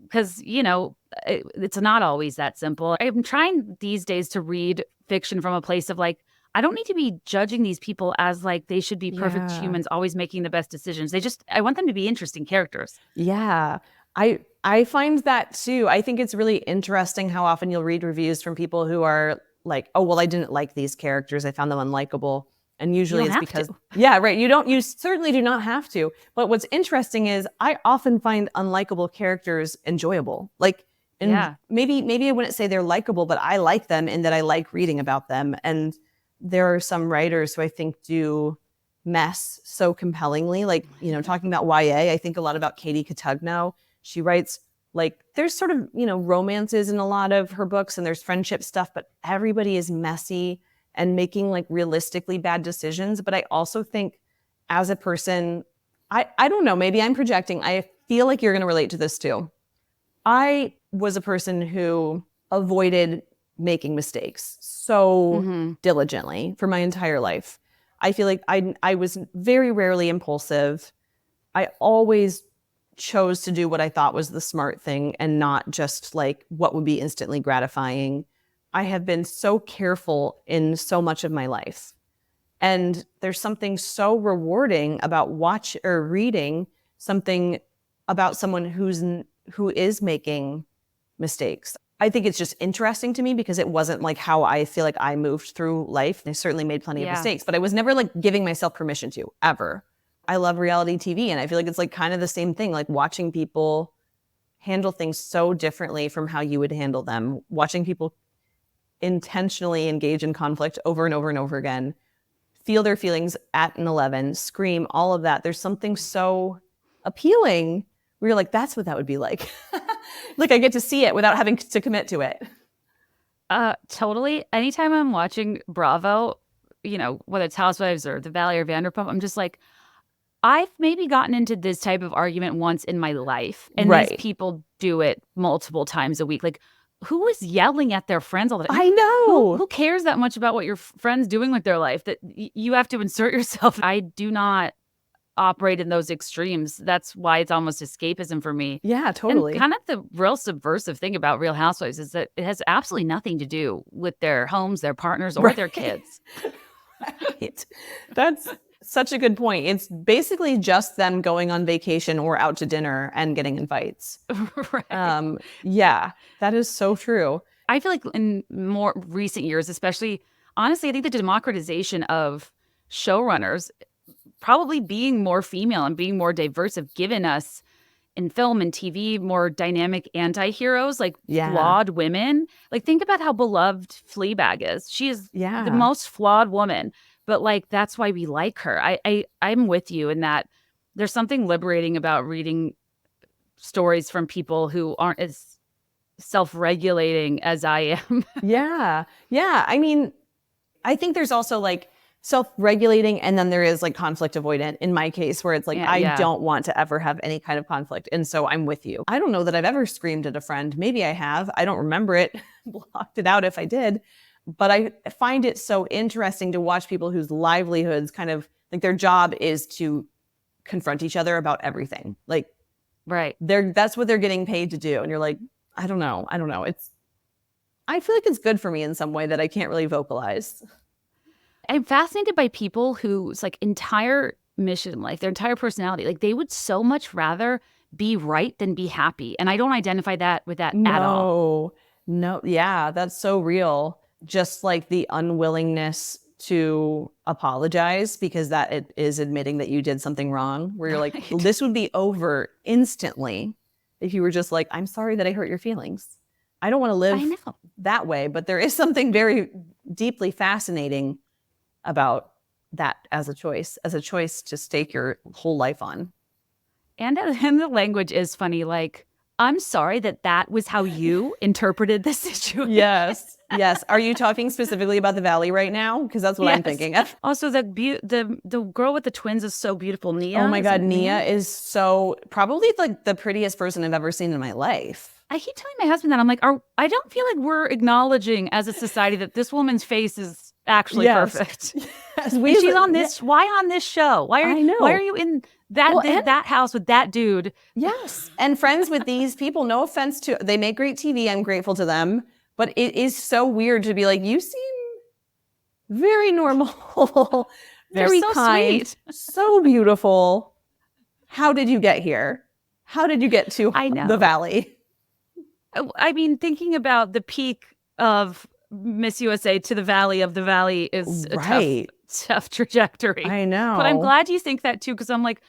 Because, it's not always that simple. I'm trying these days to read fiction from a place of like, I don't need to be judging these people as like they should be perfect humans, always making the best decisions. I want them to be interesting characters. Yeah. I find that too. I think it's really interesting how often you'll read reviews from people who are like, oh, well, I didn't like these characters. I found them unlikable. And usually it's because, yeah, right. You certainly do not have to. But what's interesting is I often find unlikable characters enjoyable. Like, and maybe I wouldn't say they're likable, but I like them in that I like reading about them. And there are some writers who I think do mess so compellingly, like, talking about YA, I think a lot about Katie Cotugno. She writes like, there's sort of, romances in a lot of her books, and there's friendship stuff, but everybody is messy and making like realistically bad decisions. But I also think as a person, I don't know, maybe I'm projecting. I feel like you're going to relate to this too. I was a person who avoided making mistakes so diligently for my entire life. I feel like I was very rarely impulsive. I always chose to do what I thought was the smart thing and not just like what would be instantly gratifying. I have been so careful in so much of my life. And there's something so rewarding about reading something about someone who is making mistakes. I think it's just interesting to me because it wasn't like how I feel like I moved through life. I certainly made plenty of mistakes, but I was never like giving myself permission to, ever. I love reality TV, and I feel like it's like kind of the same thing, like watching people handle things so differently from how you would handle them. Watching people, intentionally engage in conflict over and over and over again, feel their feelings at an 11, scream, all of that. There's something so appealing where you're like, that's what that would be like. Like I get to see it without having to commit to it. Totally. Anytime I'm watching Bravo, whether it's Housewives or The Valley or Vanderpump, I'm just like, I've maybe gotten into this type of argument once in my life, and these people do it multiple times a week. Like, who is yelling at their friends all the time? I know. Who cares that much about what your friend's doing with their life that you have to insert yourself? I do not operate in those extremes. That's why it's almost escapism for me. Yeah, totally. And kind of the real subversive thing about Real Housewives is that it has absolutely nothing to do with their homes, their partners, or their kids. Right. That's such a good point. It's basically just them going on vacation or out to dinner and getting invites. Right. Yeah, that is so true. I feel like in more recent years, especially, honestly, I think the democratization of showrunners probably being more female and being more diverse have given us in film and TV more dynamic anti-heroes, like flawed women. Like, think about how beloved Fleabag is. She is the most flawed woman, but like that's why we like her. I'm with you in that there's something liberating about reading stories from people who aren't as self-regulating as I am. Yeah. I mean, I think there's also like self-regulating, and then there is like conflict avoidant in my case, where it's like I don't want to ever have any kind of conflict, and so I'm with you. I don't know that I've ever screamed at a friend. Maybe I have. I don't remember it. Blocked it out if I did. But I find it so interesting to watch people whose livelihoods kind of like their job is to confront each other about everything. Like, that's what they're getting paid to do, and you're like, I don't know. I feel like it's good for me in some way that I can't really vocalize. I'm fascinated by people whose like entire mission, like their entire personality, like they would so much rather be right than be happy. And I don't identify that with that at all. No. Yeah, that's so real. Just like the unwillingness to apologize, because that it is admitting that you did something wrong, where you're like, this would be over instantly if you were just like, I'm sorry that I hurt your feelings. I don't want to live that way, but there is something very deeply fascinating about that as a choice to stake your whole life on. And the language is funny. Like, I'm sorry that was how you interpreted the situation. Yes. Are you talking specifically about the Valley right now? Because that's what I'm thinking of. Also, the girl with the twins is so beautiful. Nia. Oh my God, Nia is so probably like the prettiest person I've ever seen in my life. I keep telling my husband that I'm like, I don't feel like we're acknowledging as a society that this woman's face is actually perfect. Yes. And she's on this. Why on this show? Why are you in that house with that dude? Yes, and friends with these people. No offense to, they make great TV. I'm grateful to them, but it is so weird to be like, you seem very normal, very so kind, sweet, so beautiful. How did you get here? How did you get to the Valley? I mean, thinking about the peak of Miss USA to the Valley of the Valley is a tough trajectory. I know. But I'm glad you think that too, because I'm like,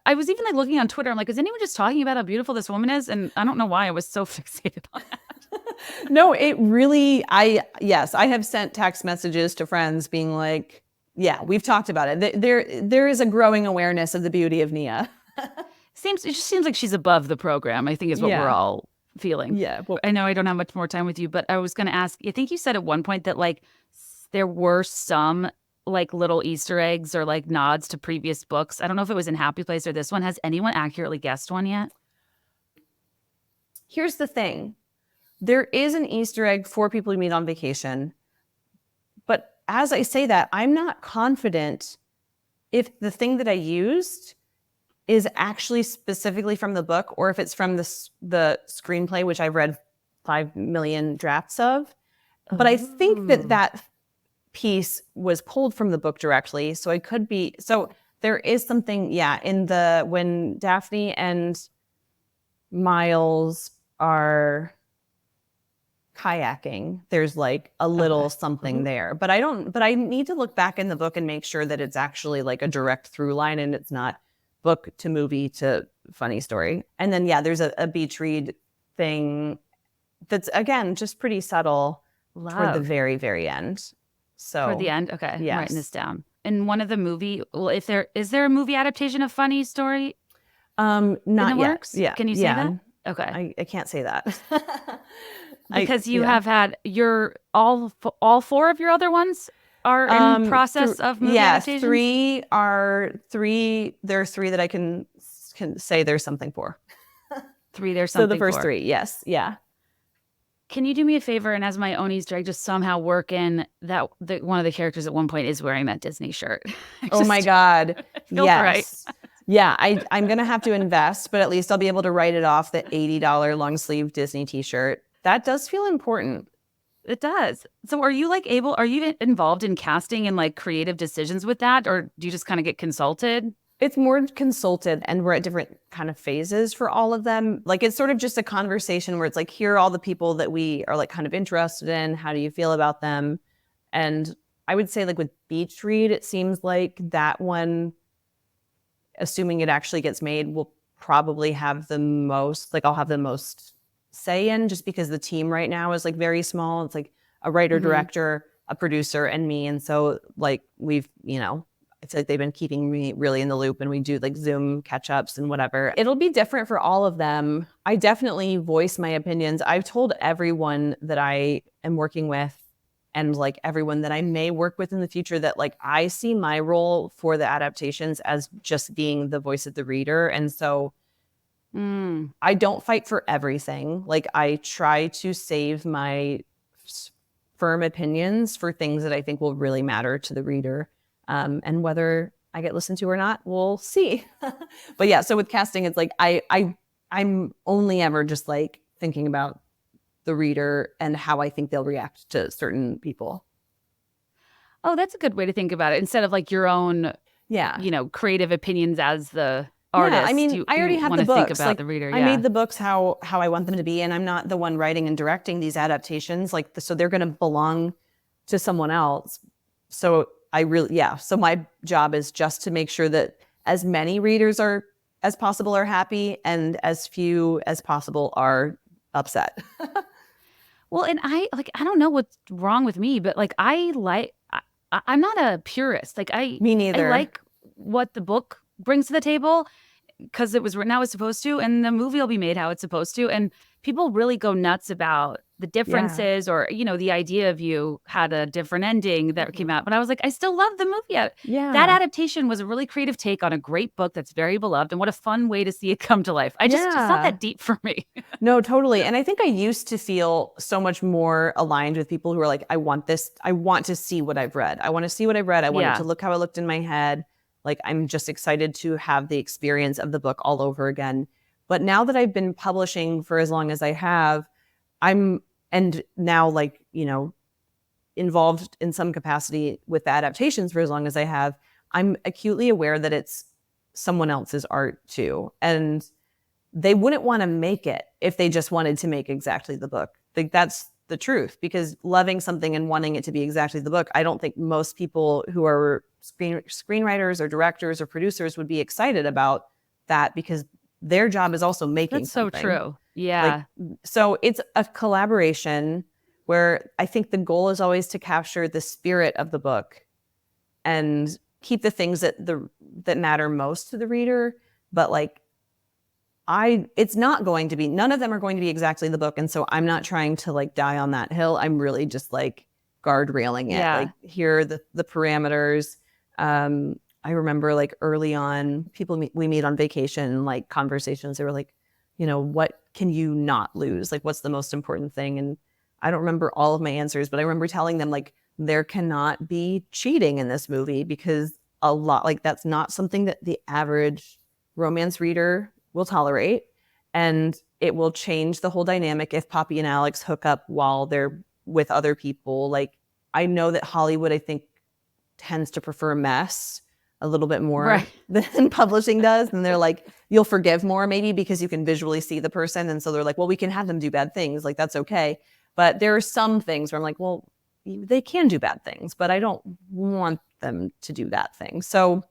I was even like looking on Twitter. I'm like, is anyone just talking about how beautiful this woman is? And I don't know why I was so fixated on that. No, it really, I have sent text messages to friends being like, yeah, we've talked about it. There is a growing awareness of the beauty of Nia. It just seems like she's above the program, I think is what we're all feeling. Yeah. Well, I know I don't have much more time with you, but I was going to ask, I think you said at one point that like there were some like little Easter eggs or like nods to previous books. I don't know if it was in Happy Place or this one. Has anyone accurately guessed one yet? Here's the thing. There is an Easter egg for people who meet on vacation. But as I say that, I'm not confident if the thing that I used is actually specifically from the book or if it's from the screenplay, which I've read 5 million drafts of. But I think that piece was pulled from the book directly. So it could be, so there is something, when Daphne and Miles are kayaking, there's like a little something there. But I need to look back in the book and make sure that it's actually like a direct through line and it's not book to movie to funny story. And then, there's a beach read thing that's, again, just pretty subtle, Love. toward the very, very end. So Toward the end? Okay. yes. I'm writing this down. And one of the movie, well, is there a movie adaptation of Funny Story Not in the yet. works? Yeah. Can you say that? Okay. I can't say that. Because you have had all four of your other ones are in process of movie adaptations? There are three that I can say there's something for. Three there's So something the first for. three, yes. Yeah. Can you do me a favor and as my own Easter egg, just somehow work in that one of the characters at one point is wearing that Disney shirt? Oh my God. Feels yes. right. Yeah, I'm going to have to invest, but at least I'll be able to write it off the $80 long sleeve Disney t-shirt. That does feel important. It does. So are you involved in casting and like creative decisions with that? Or do you just kind of get consulted? It's more consulted and we're at different kind of phases for all of them. Like it's sort of just a conversation where it's like, here are all the people that we are like kind of interested in. How do you feel about them? And I would say like with Beach Read, it seems like that one, assuming it actually gets made, will probably have the most, like I'll have the most say in, just because the team right now is like very small. It's like a writer, director, a producer, and me. And so like we've, it's like they've been keeping me really in the loop, and we do like Zoom catch-ups and whatever. It'll be different for all of them. I definitely voice my opinions. I've told everyone that I am working with and like everyone that I may work with in the future that like I see my role for the adaptations as just being the voice of the reader. And so I don't fight for everything. Like I try to save my firm opinions for things that I think will really matter to the reader. And whether I get listened to or not, we'll see. But yeah, so with casting, it's like I'm only ever just like thinking about the reader and how I think they'll react to certain people. Oh, that's a good way to think about it. Instead of like your own, creative opinions as the artist. Yeah, I mean, I already have the books. Think about like, the reader. I made the books how I want them to be, and I'm not the one writing and directing these adaptations. Like, so they're going to belong to someone else. So So my job is just to make sure that as many readers as possible are happy, and as few as possible are upset. Well, and I don't know what's wrong with me, but like I'm not a purist. Like Me neither. I like what the book brings to the table because it was written how it's supposed to, and the movie will be made how it's supposed to. And people really go nuts about the differences or, the idea of you had a different ending that came out. But I was like, I still love the movie. Yeah. That adaptation was a really creative take on a great book that's very beloved. And what a fun way to see it come to life. It's not that deep for me. No, totally. And I think I used to feel so much more aligned with people who are like, I want this. I want to see what I've read. I want to see what I've read. I want it to look how it looked in my head. Like, I'm just excited to have the experience of the book all over again. But now that I've been publishing for as long as I have, and now like, involved in some capacity with the adaptations for as long as I have, I'm acutely aware that it's someone else's art too. And they wouldn't want to make it if they just wanted to make exactly the book. Like, that's the truth, because loving something and wanting it to be exactly the book, I don't think most people who are screenwriters or directors or producers would be excited about that, because their job is also making something. That's so true. Yeah. So it's a collaboration where I think the goal is always to capture the spirit of the book and keep the things that matter most to the reader. But like, it's not going to be, none of them are going to be exactly the book. And so I'm not trying to like die on that hill. I'm really just like guardrailing it. Yeah. Like, here are the parameters. I remember like early on, people we meet on vacation, like conversations, they were like, what can you not lose? Like, what's the most important thing? And I don't remember all of my answers, but I remember telling them like, there cannot be cheating in this movie, because that's not something that the average romance reader will tolerate. And it will change the whole dynamic if Poppy and Alex hook up while they're with other people. Like, I know that Hollywood, I think, tends to prefer mess a little bit more than publishing does. And they're like, you'll forgive more maybe because you can visually see the person. And so they're like, well, we can have them do bad things. Like, that's okay. But there are some things where I'm like, well, they can do bad things, but I don't want them to do that thing. So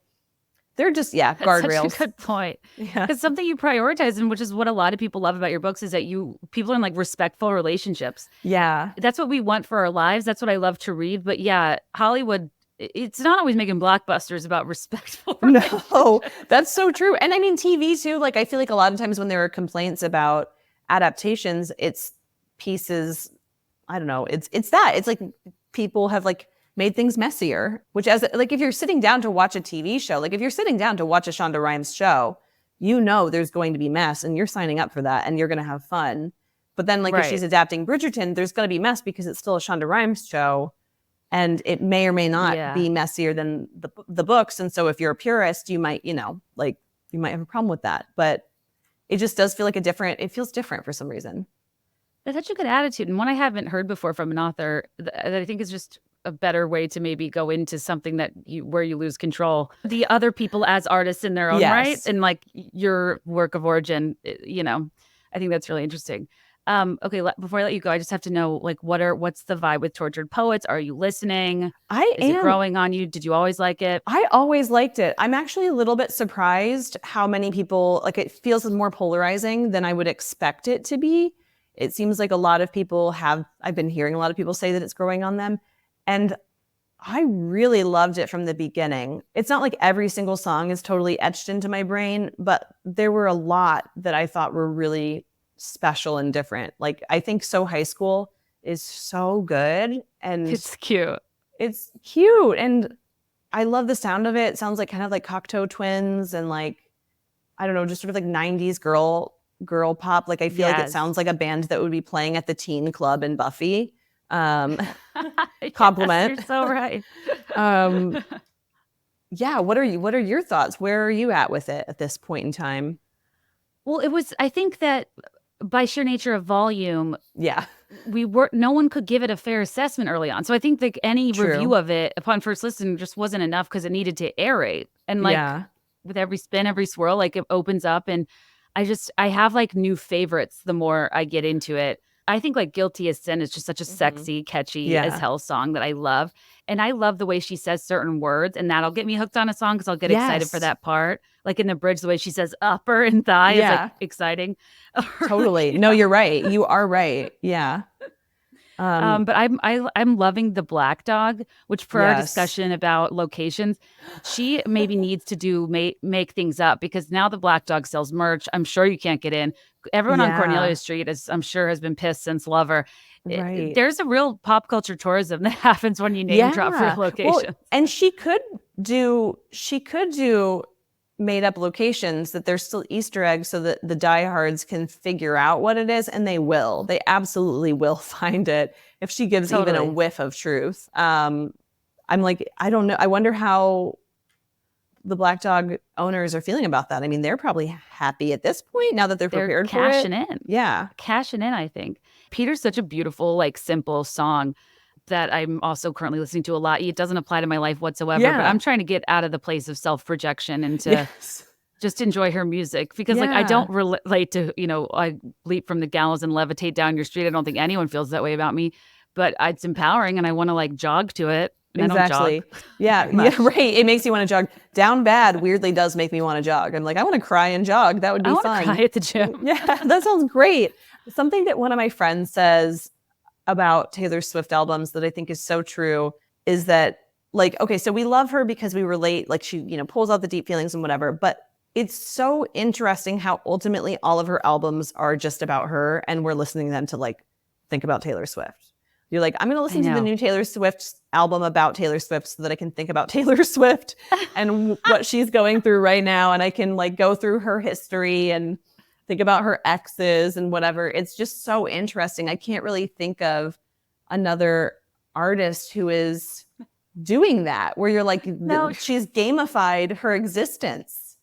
They're just, That's guardrails. such a good point. Yeah. Because something you prioritize, and which is what a lot of people love about your books, is that people are in like respectful relationships. Yeah. That's what we want for our lives. That's what I love to read. But yeah, Hollywood, it's not always making blockbusters about respectful relationships. No, that's so true. And I mean, TV too, like I feel like a lot of times when there are complaints about adaptations, it's pieces, I don't know, it's like people have like made things messier, which as like if you're sitting down to watch a TV show, like if you're sitting down to watch a Shonda Rhimes show, you know there's going to be mess and you're signing up for that and you're going to have fun. But then like if she's adapting Bridgerton, there's going to be mess because it's still a Shonda Rhimes show and it may or may not be messier than the books. And so if you're a purist, you might, like you might have a problem with that. But it just does feel like it feels different for some reason. That's such a good attitude. And one I haven't heard before from an author that I think is just a better way to maybe go into something where you lose control. The other people as artists in their own right, and like your work of origin, I think that's really interesting. Okay, before I let you go, I just have to know, like, what's the vibe with Tortured Poets? Are you listening? Is it growing on you? Did you always like it? I always liked it. I'm actually a little bit surprised how many people, like, it feels more polarizing than I would expect it to be. It seems like a lot of people I've been hearing a lot of people say that it's growing on them. And I really loved it from the beginning. It's not like every single song is totally etched into my brain, but there were a lot that I thought were really special and different. Like, I think So High School is so good. And it's cute. It's cute. And I love the sound of it. It sounds like kind of like Cocteau Twins and like, I don't know, just sort of like 90s girl pop. Like I feel like it sounds like a band that would be playing at the teen club in Buffy. Compliment. Yes, you're so right. Yeah. What are your thoughts? Where are you at with it at this point in time? Well, I think that by sheer nature of volume, no one could give it a fair assessment early on. So I think like any review of it upon first listen just wasn't enough because it needed to aerate. And like with every spin, every swirl, like it opens up, and I have like new favorites the more I get into it. I think like Guilty as Sin is just such a sexy, catchy as hell song that I love. And I love the way she says certain words, and that'll get me hooked on a song because I'll get excited for that part. Like in the bridge, the way she says upper and thigh is like exciting. Totally. No, you're right. You are right. Yeah. But I'm loving the Black Dog, which for our discussion about locations, she maybe needs to make things up because now the Black Dog sells merch. I'm sure you can't get in. Everyone on Cornelia Street I'm sure has been pissed since Lover. Right. There's a real pop culture tourism that happens when you name drop your location. Well, and she could do made up locations that they're still Easter eggs so that the diehards can figure out what it is, and they will. They absolutely will find it if she gives even a whiff of truth. I'm like, I don't know. I wonder how the Black Dog owners are feeling about that. I mean, they're probably happy at this point now that they're prepared for it. Cashing in. Yeah. Cashing in, I think. Peter's such a beautiful, like, simple song that I'm also currently listening to a lot. It doesn't apply to my life whatsoever, but I'm trying to get out of the place of self-projection and to just enjoy her music because like I don't relate to, I leap from the gallows and levitate down your street. I don't think anyone feels that way about me, but it's empowering and I want to like jog to it. Exactly. Yeah, right. It makes you want to jog. Down Bad weirdly does make me want to jog. I'm like, I want to cry and jog. That would be fun. I want to cry at the gym. Yeah, that sounds great. Something that one of my friends says about Taylor Swift albums that I think is so true is that like, okay, so we love her because we relate, like she, pulls out the deep feelings and whatever, but it's so interesting how ultimately all of her albums are just about her and we're listening to them to like think about Taylor Swift. You're like, I'm going to listen to the new Taylor Swift album about Taylor Swift so that I can think about Taylor Swift and what she's going through right now. And I can like go through her history and think about her exes and whatever. It's just so interesting. I can't really think of another artist who is doing that, where you're like, she's gamified her existence.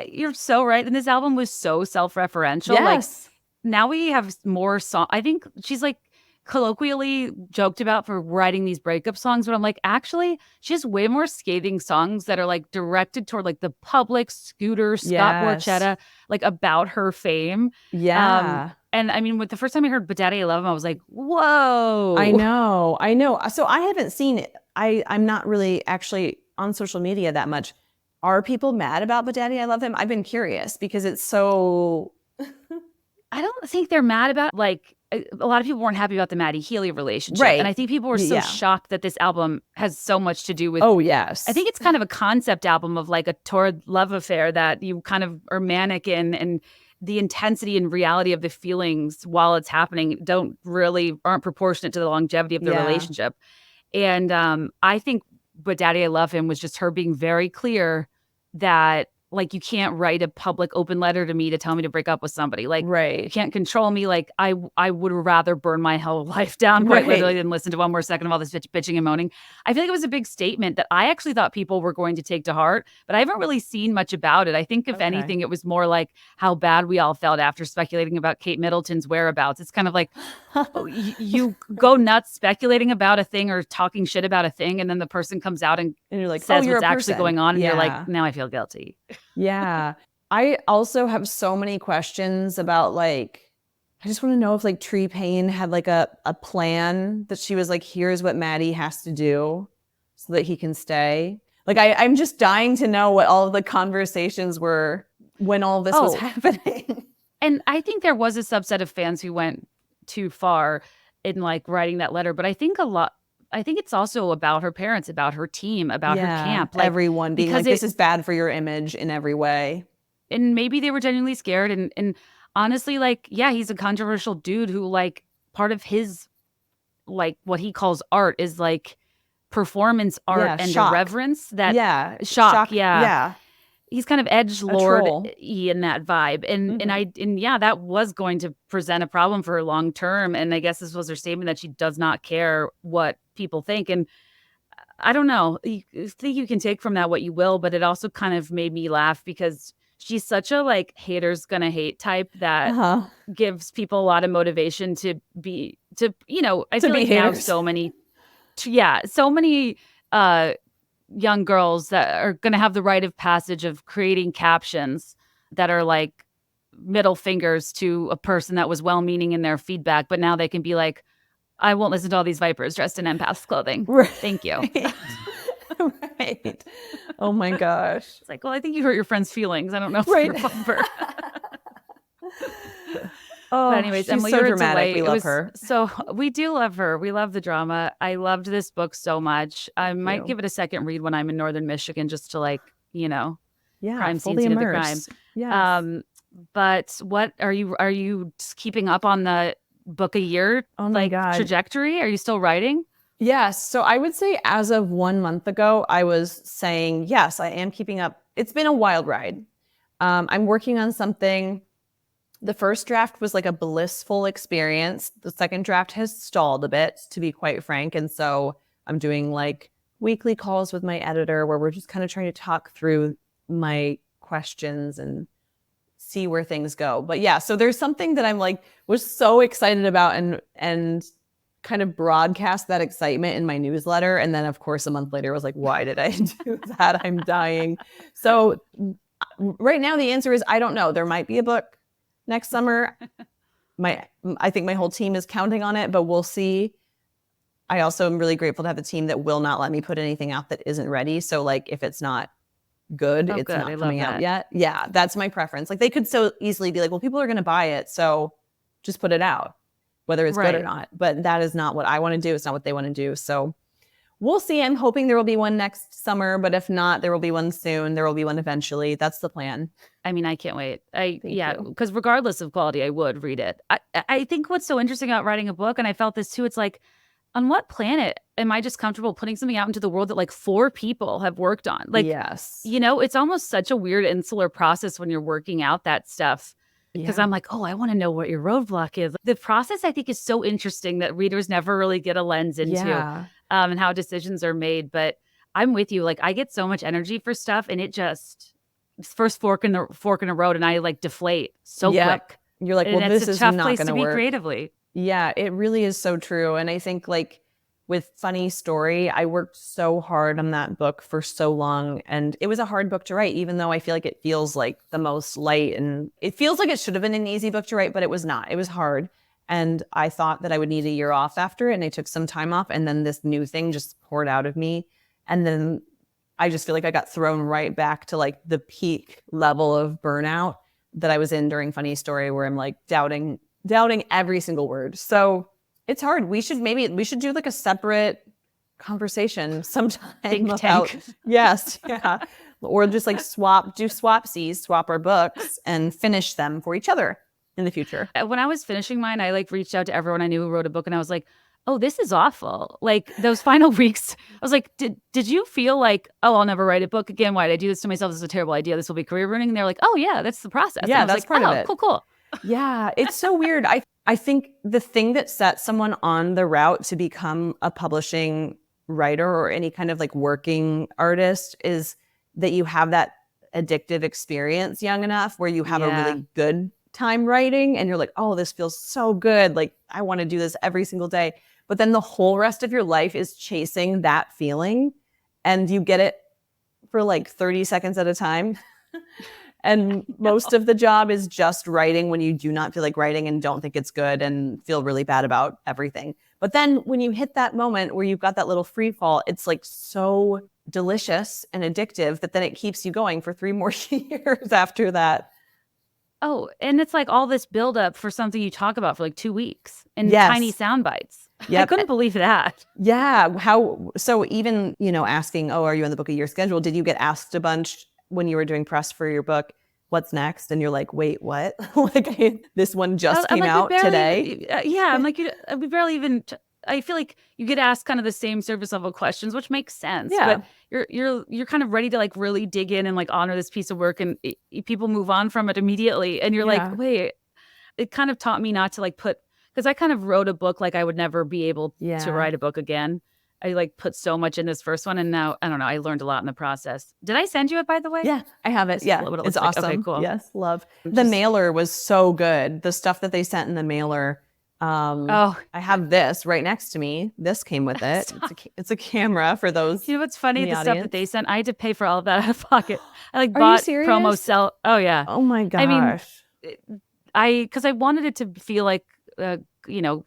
You're so right. And this album was so self-referential. Yes. Like, now we have more songs. I think she's like colloquially joked about for writing these breakup songs, but I'm like, actually, she has way more scathing songs that are like directed toward like the public, Scooter, Scott Borchetta, like about her fame. Yeah. And I mean, with the first time I heard But Daddy I Love Him, I was like, whoa. I know. So I haven't seen it. I'm not really actually on social media that much. Are people mad about But Daddy, I Love Him? I've been curious because it's so... I don't think they're mad about, like, a lot of people weren't happy about the Maddie Healy relationship. Right. And I think people were so Yeah. shocked that this album has so much to do with... Oh, yes. I think it's kind of a concept album of like a torrid love affair that you kind of are manic in, and the intensity and reality of the feelings while it's happening aren't proportionate to the longevity of the Yeah. relationship. And I think But Daddy, I Love Him was just her being very clear that, like, you can't write a public open letter to me to tell me to break up with somebody. Like, you Right. can't control me. Like, I would rather burn my whole life down quite Right. literally than listen to one more second of all this bitching and moaning. I feel like it was a big statement that I actually thought people were going to take to heart, but I haven't really seen much about it. I think if Okay. anything, it was more like how bad we all felt after speculating about Kate Middleton's whereabouts. It's kind of like, you go nuts speculating about a thing or talking shit about a thing, and then the person comes out and And you're like, says you're what's a actually person. going on, and you're Yeah. like, now I feel guilty. Yeah. I also have so many questions about, like, I just want to know if, like, Tree Payne had like a plan that she was like, here's what Maddie has to do so that he can stay. Like, I'm just dying to know what all of the conversations were when all of this was happening. And I think there was a subset of fans who went too far in, like, writing that letter. But I think it's also about her parents, about her team, about her camp. Like, everyone being like, this is bad for your image in every way. And maybe they were genuinely scared. And honestly, like, yeah, he's a controversial dude who, like, part of his, like, what he calls art is like performance art and shock. irreverence. That Shock. yeah. He's kind of edgelord troll. in that vibe. And yeah, that was going to present a problem for her long term. And I guess this was her statement that she does not care what people think. And I don't know. I think you can take from that what you will, but it also kind of made me laugh because she's such a, like, haters gonna hate type that gives people a lot of motivation I feel like now so many young girls that are going to have the rite of passage of creating captions that are like middle fingers to a person that was well-meaning in their feedback, but now they can be like, I won't listen to all these vipers dressed in empath's clothing. Right. Thank you. Right. Oh my gosh. It's like, well, I think you hurt your friend's feelings. I don't know if you're a bumper. But anyways, she's Emily, so you're dramatic. We love her. So we do love her. We love the drama. I loved this book so much. I might give it a second read when I'm in Northern Michigan, just to, like, crime scene of the crime. Yes. But what are you keeping up on the book a year trajectory? Are you still writing? Yes. So I would say as of 1 month ago, I was saying, yes, I am keeping up. It's been a wild ride. I'm working on something. The first draft was like a blissful experience. The second draft has stalled a bit, to be quite frank. And so I'm doing like weekly calls with my editor where we're just kind of trying to talk through my questions and see where things go. But yeah, so there's something that I'm like, was so excited about and kind of broadcast that excitement in my newsletter. And then of course, a month later, I was like, why did I do that? I'm dying. So right now the answer is, I don't know. There might be a book next summer. I think my whole team is counting on it, but we'll see. I also am really grateful to have a team that will not let me put anything out that isn't ready. So like, if it's not good, it's not coming out yet. Yeah, that's my preference. Like, they could so easily be like, well, people are going to buy it, so just put it out, whether it's good or not. But that is not what I want to do. It's not what they want to do. So we'll see. I'm hoping there will be one next summer, but if not, there will be one soon. There will be one eventually. That's the plan. I mean, I can't wait. Because regardless of quality, I would read it. I think what's so interesting about writing a book, and I felt this too, it's like, on what planet am I just comfortable putting something out into the world that like 4 people have worked on? Like, yes, it's almost such a weird insular process when you're working out that stuff. Because I'm like, oh, I want to know what your roadblock is. The process, I think, is so interesting that readers never really get a lens into and how decisions are made. But I'm with you. Like, I get so much energy for stuff, and it just first fork in the road, and I like deflate so quick. You're like, well, this is not going to work creatively. Yeah, it really is so true. And I think like with Funny Story, I worked so hard on that book for so long. And it was a hard book to write, even though I feel like it feels like the most light. And it feels like it should have been an easy book to write, but it was not. It was hard. And I thought that I would need a year off after it. And I took some time off. And then this new thing just poured out of me. And then I just feel like I got thrown right back to like the peak level of burnout that I was in during Funny Story, where I'm like doubting every single word. So it's hard. We should do like a separate conversation sometime Think about tank. yes, yeah. Or just like swap our books and finish them for each other in the future. When I was finishing mine, I like reached out to everyone I knew who wrote a book, and I was like, oh, this is awful. Like those final weeks, I was like, did you feel like, oh, I'll never write a book again? Why did I do this to myself? This is a terrible idea. This will be career ruining. And they're like, oh yeah, that's the process. Yeah, and I was that's like, part of it. Cool. Yeah, it's so weird. I think the thing that sets someone on the route to become a publishing writer or any kind of like working artist is that you have that addictive experience young enough where you have a really good time writing and you're like, oh, this feels so good. Like I want to do this every single day. But then the whole rest of your life is chasing that feeling and you get it for like 30 seconds at a time. And most of the job is just writing when you do not feel like writing and don't think it's good and feel really bad about everything. But then when you hit that moment where you've got that little free fall, it's like so delicious and addictive that then it keeps you going for 3 more years after that. Oh, and it's like all this buildup for something you talk about for like 2 weeks in tiny sound bites. Yep. I couldn't believe that. Yeah. So even, asking, oh, are you on the book of year schedule? Did you get asked a bunch when you were doing press for your book, what's next? And you're like, wait, what? Like this one just came out today. Yeah. I'm like, we barely even, I feel like you get asked kind of the same surface level questions, which makes sense. Yeah. But you're kind of ready to like really dig in and like honor this piece of work and people move on from it immediately. And you're like, wait, it kind of taught me not to like because I kind of wrote a book like I would never be able to write a book again. I like put so much in this first one and now, I don't know, I learned a lot in the process. Did I send you it, by the way? Yeah, I have it. Yeah, it's awesome. Okay, cool. Yes, love. The mailer was so good. The stuff that they sent in the mailer. I have this right next to me. This came with it. It's a camera for those. You know what's funny? The stuff that they sent, I had to pay for all of that out of pocket. I like bought promo cell. Oh yeah. Oh my gosh. I mean, because I wanted it to feel like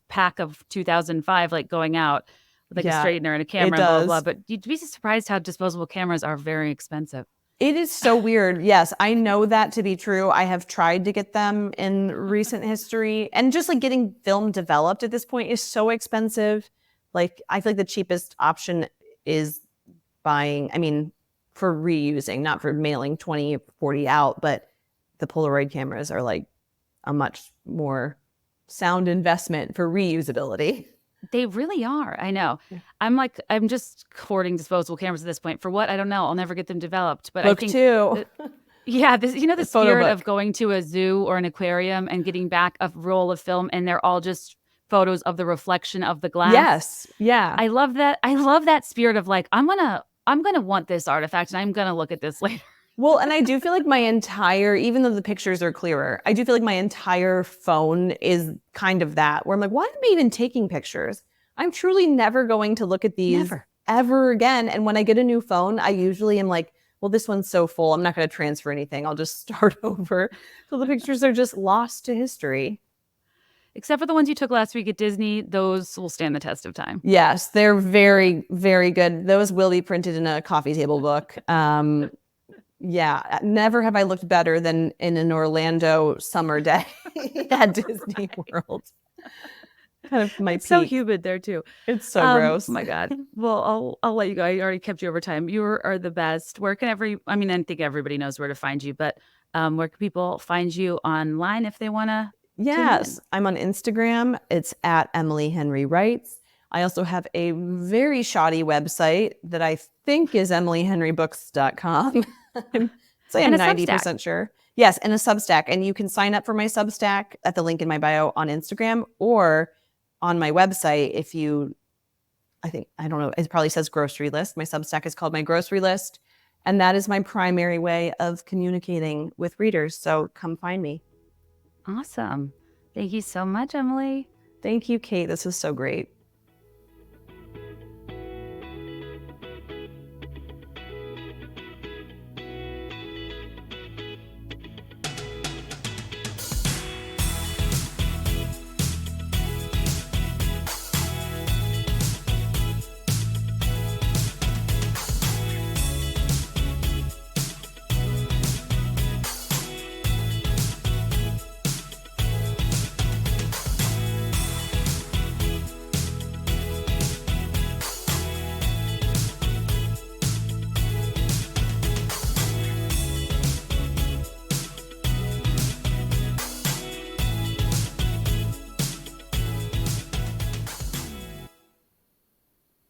pack of 2005, like going out with like a straightener and a camera and blah, blah, blah. But you'd be surprised how disposable cameras are very expensive. It is so weird. Yes, I know that to be true. I have tried to get them in recent history. And just like getting film developed at this point is so expensive. Like I feel like the cheapest option is buying, for reusing, not for mailing 20, 40 out, but the Polaroid cameras are like a much more sound investment for reusability. They really are. I know. Yeah. I'm just hoarding disposable cameras at this point. For what? I don't know. I'll never get them developed. But book I think two. The spirit of going to a zoo or an aquarium and getting back a roll of film and they're all just photos of the reflection of the glass. Yes. Yeah. I love that. I love that spirit of like, I'm gonna want this artifact and I'm gonna look at this later. Well, and I do feel like even though the pictures are clearer, I do feel like my entire phone is kind of that, where I'm like, why am I even taking pictures? I'm truly never going to look at these ever again. And when I get a new phone, I usually am like, well, this one's so full, I'm not going to transfer anything. I'll just start over. So the pictures are just lost to history. Except for the ones you took last week at Disney, those will stand the test of time. Yes, they're very, very good. Those will be printed in a coffee table book. Yeah, never have I looked better than in an Orlando summer day at Disney World. Kind of my peak. So humid there too. It's so gross. Oh my God. Well, I'll let you go. I already kept you over time. You are the best. Where can I think everybody knows where to find you, but where can people find you online if they want to? Yes, I'm on Instagram. It's at Emily Henry Writes. I also have a very shoddy website that I think is emilyhenrybooks.com. I'm 90% sure. Yes, and a Substack. And you can sign up for my Substack at the link in my bio on Instagram or on my website I don't know, it probably says grocery list. My Substack is called My Grocery List. And that is my primary way of communicating with readers. So come find me. Awesome. Thank you so much, Emily. Thank you, Kate. This was so great.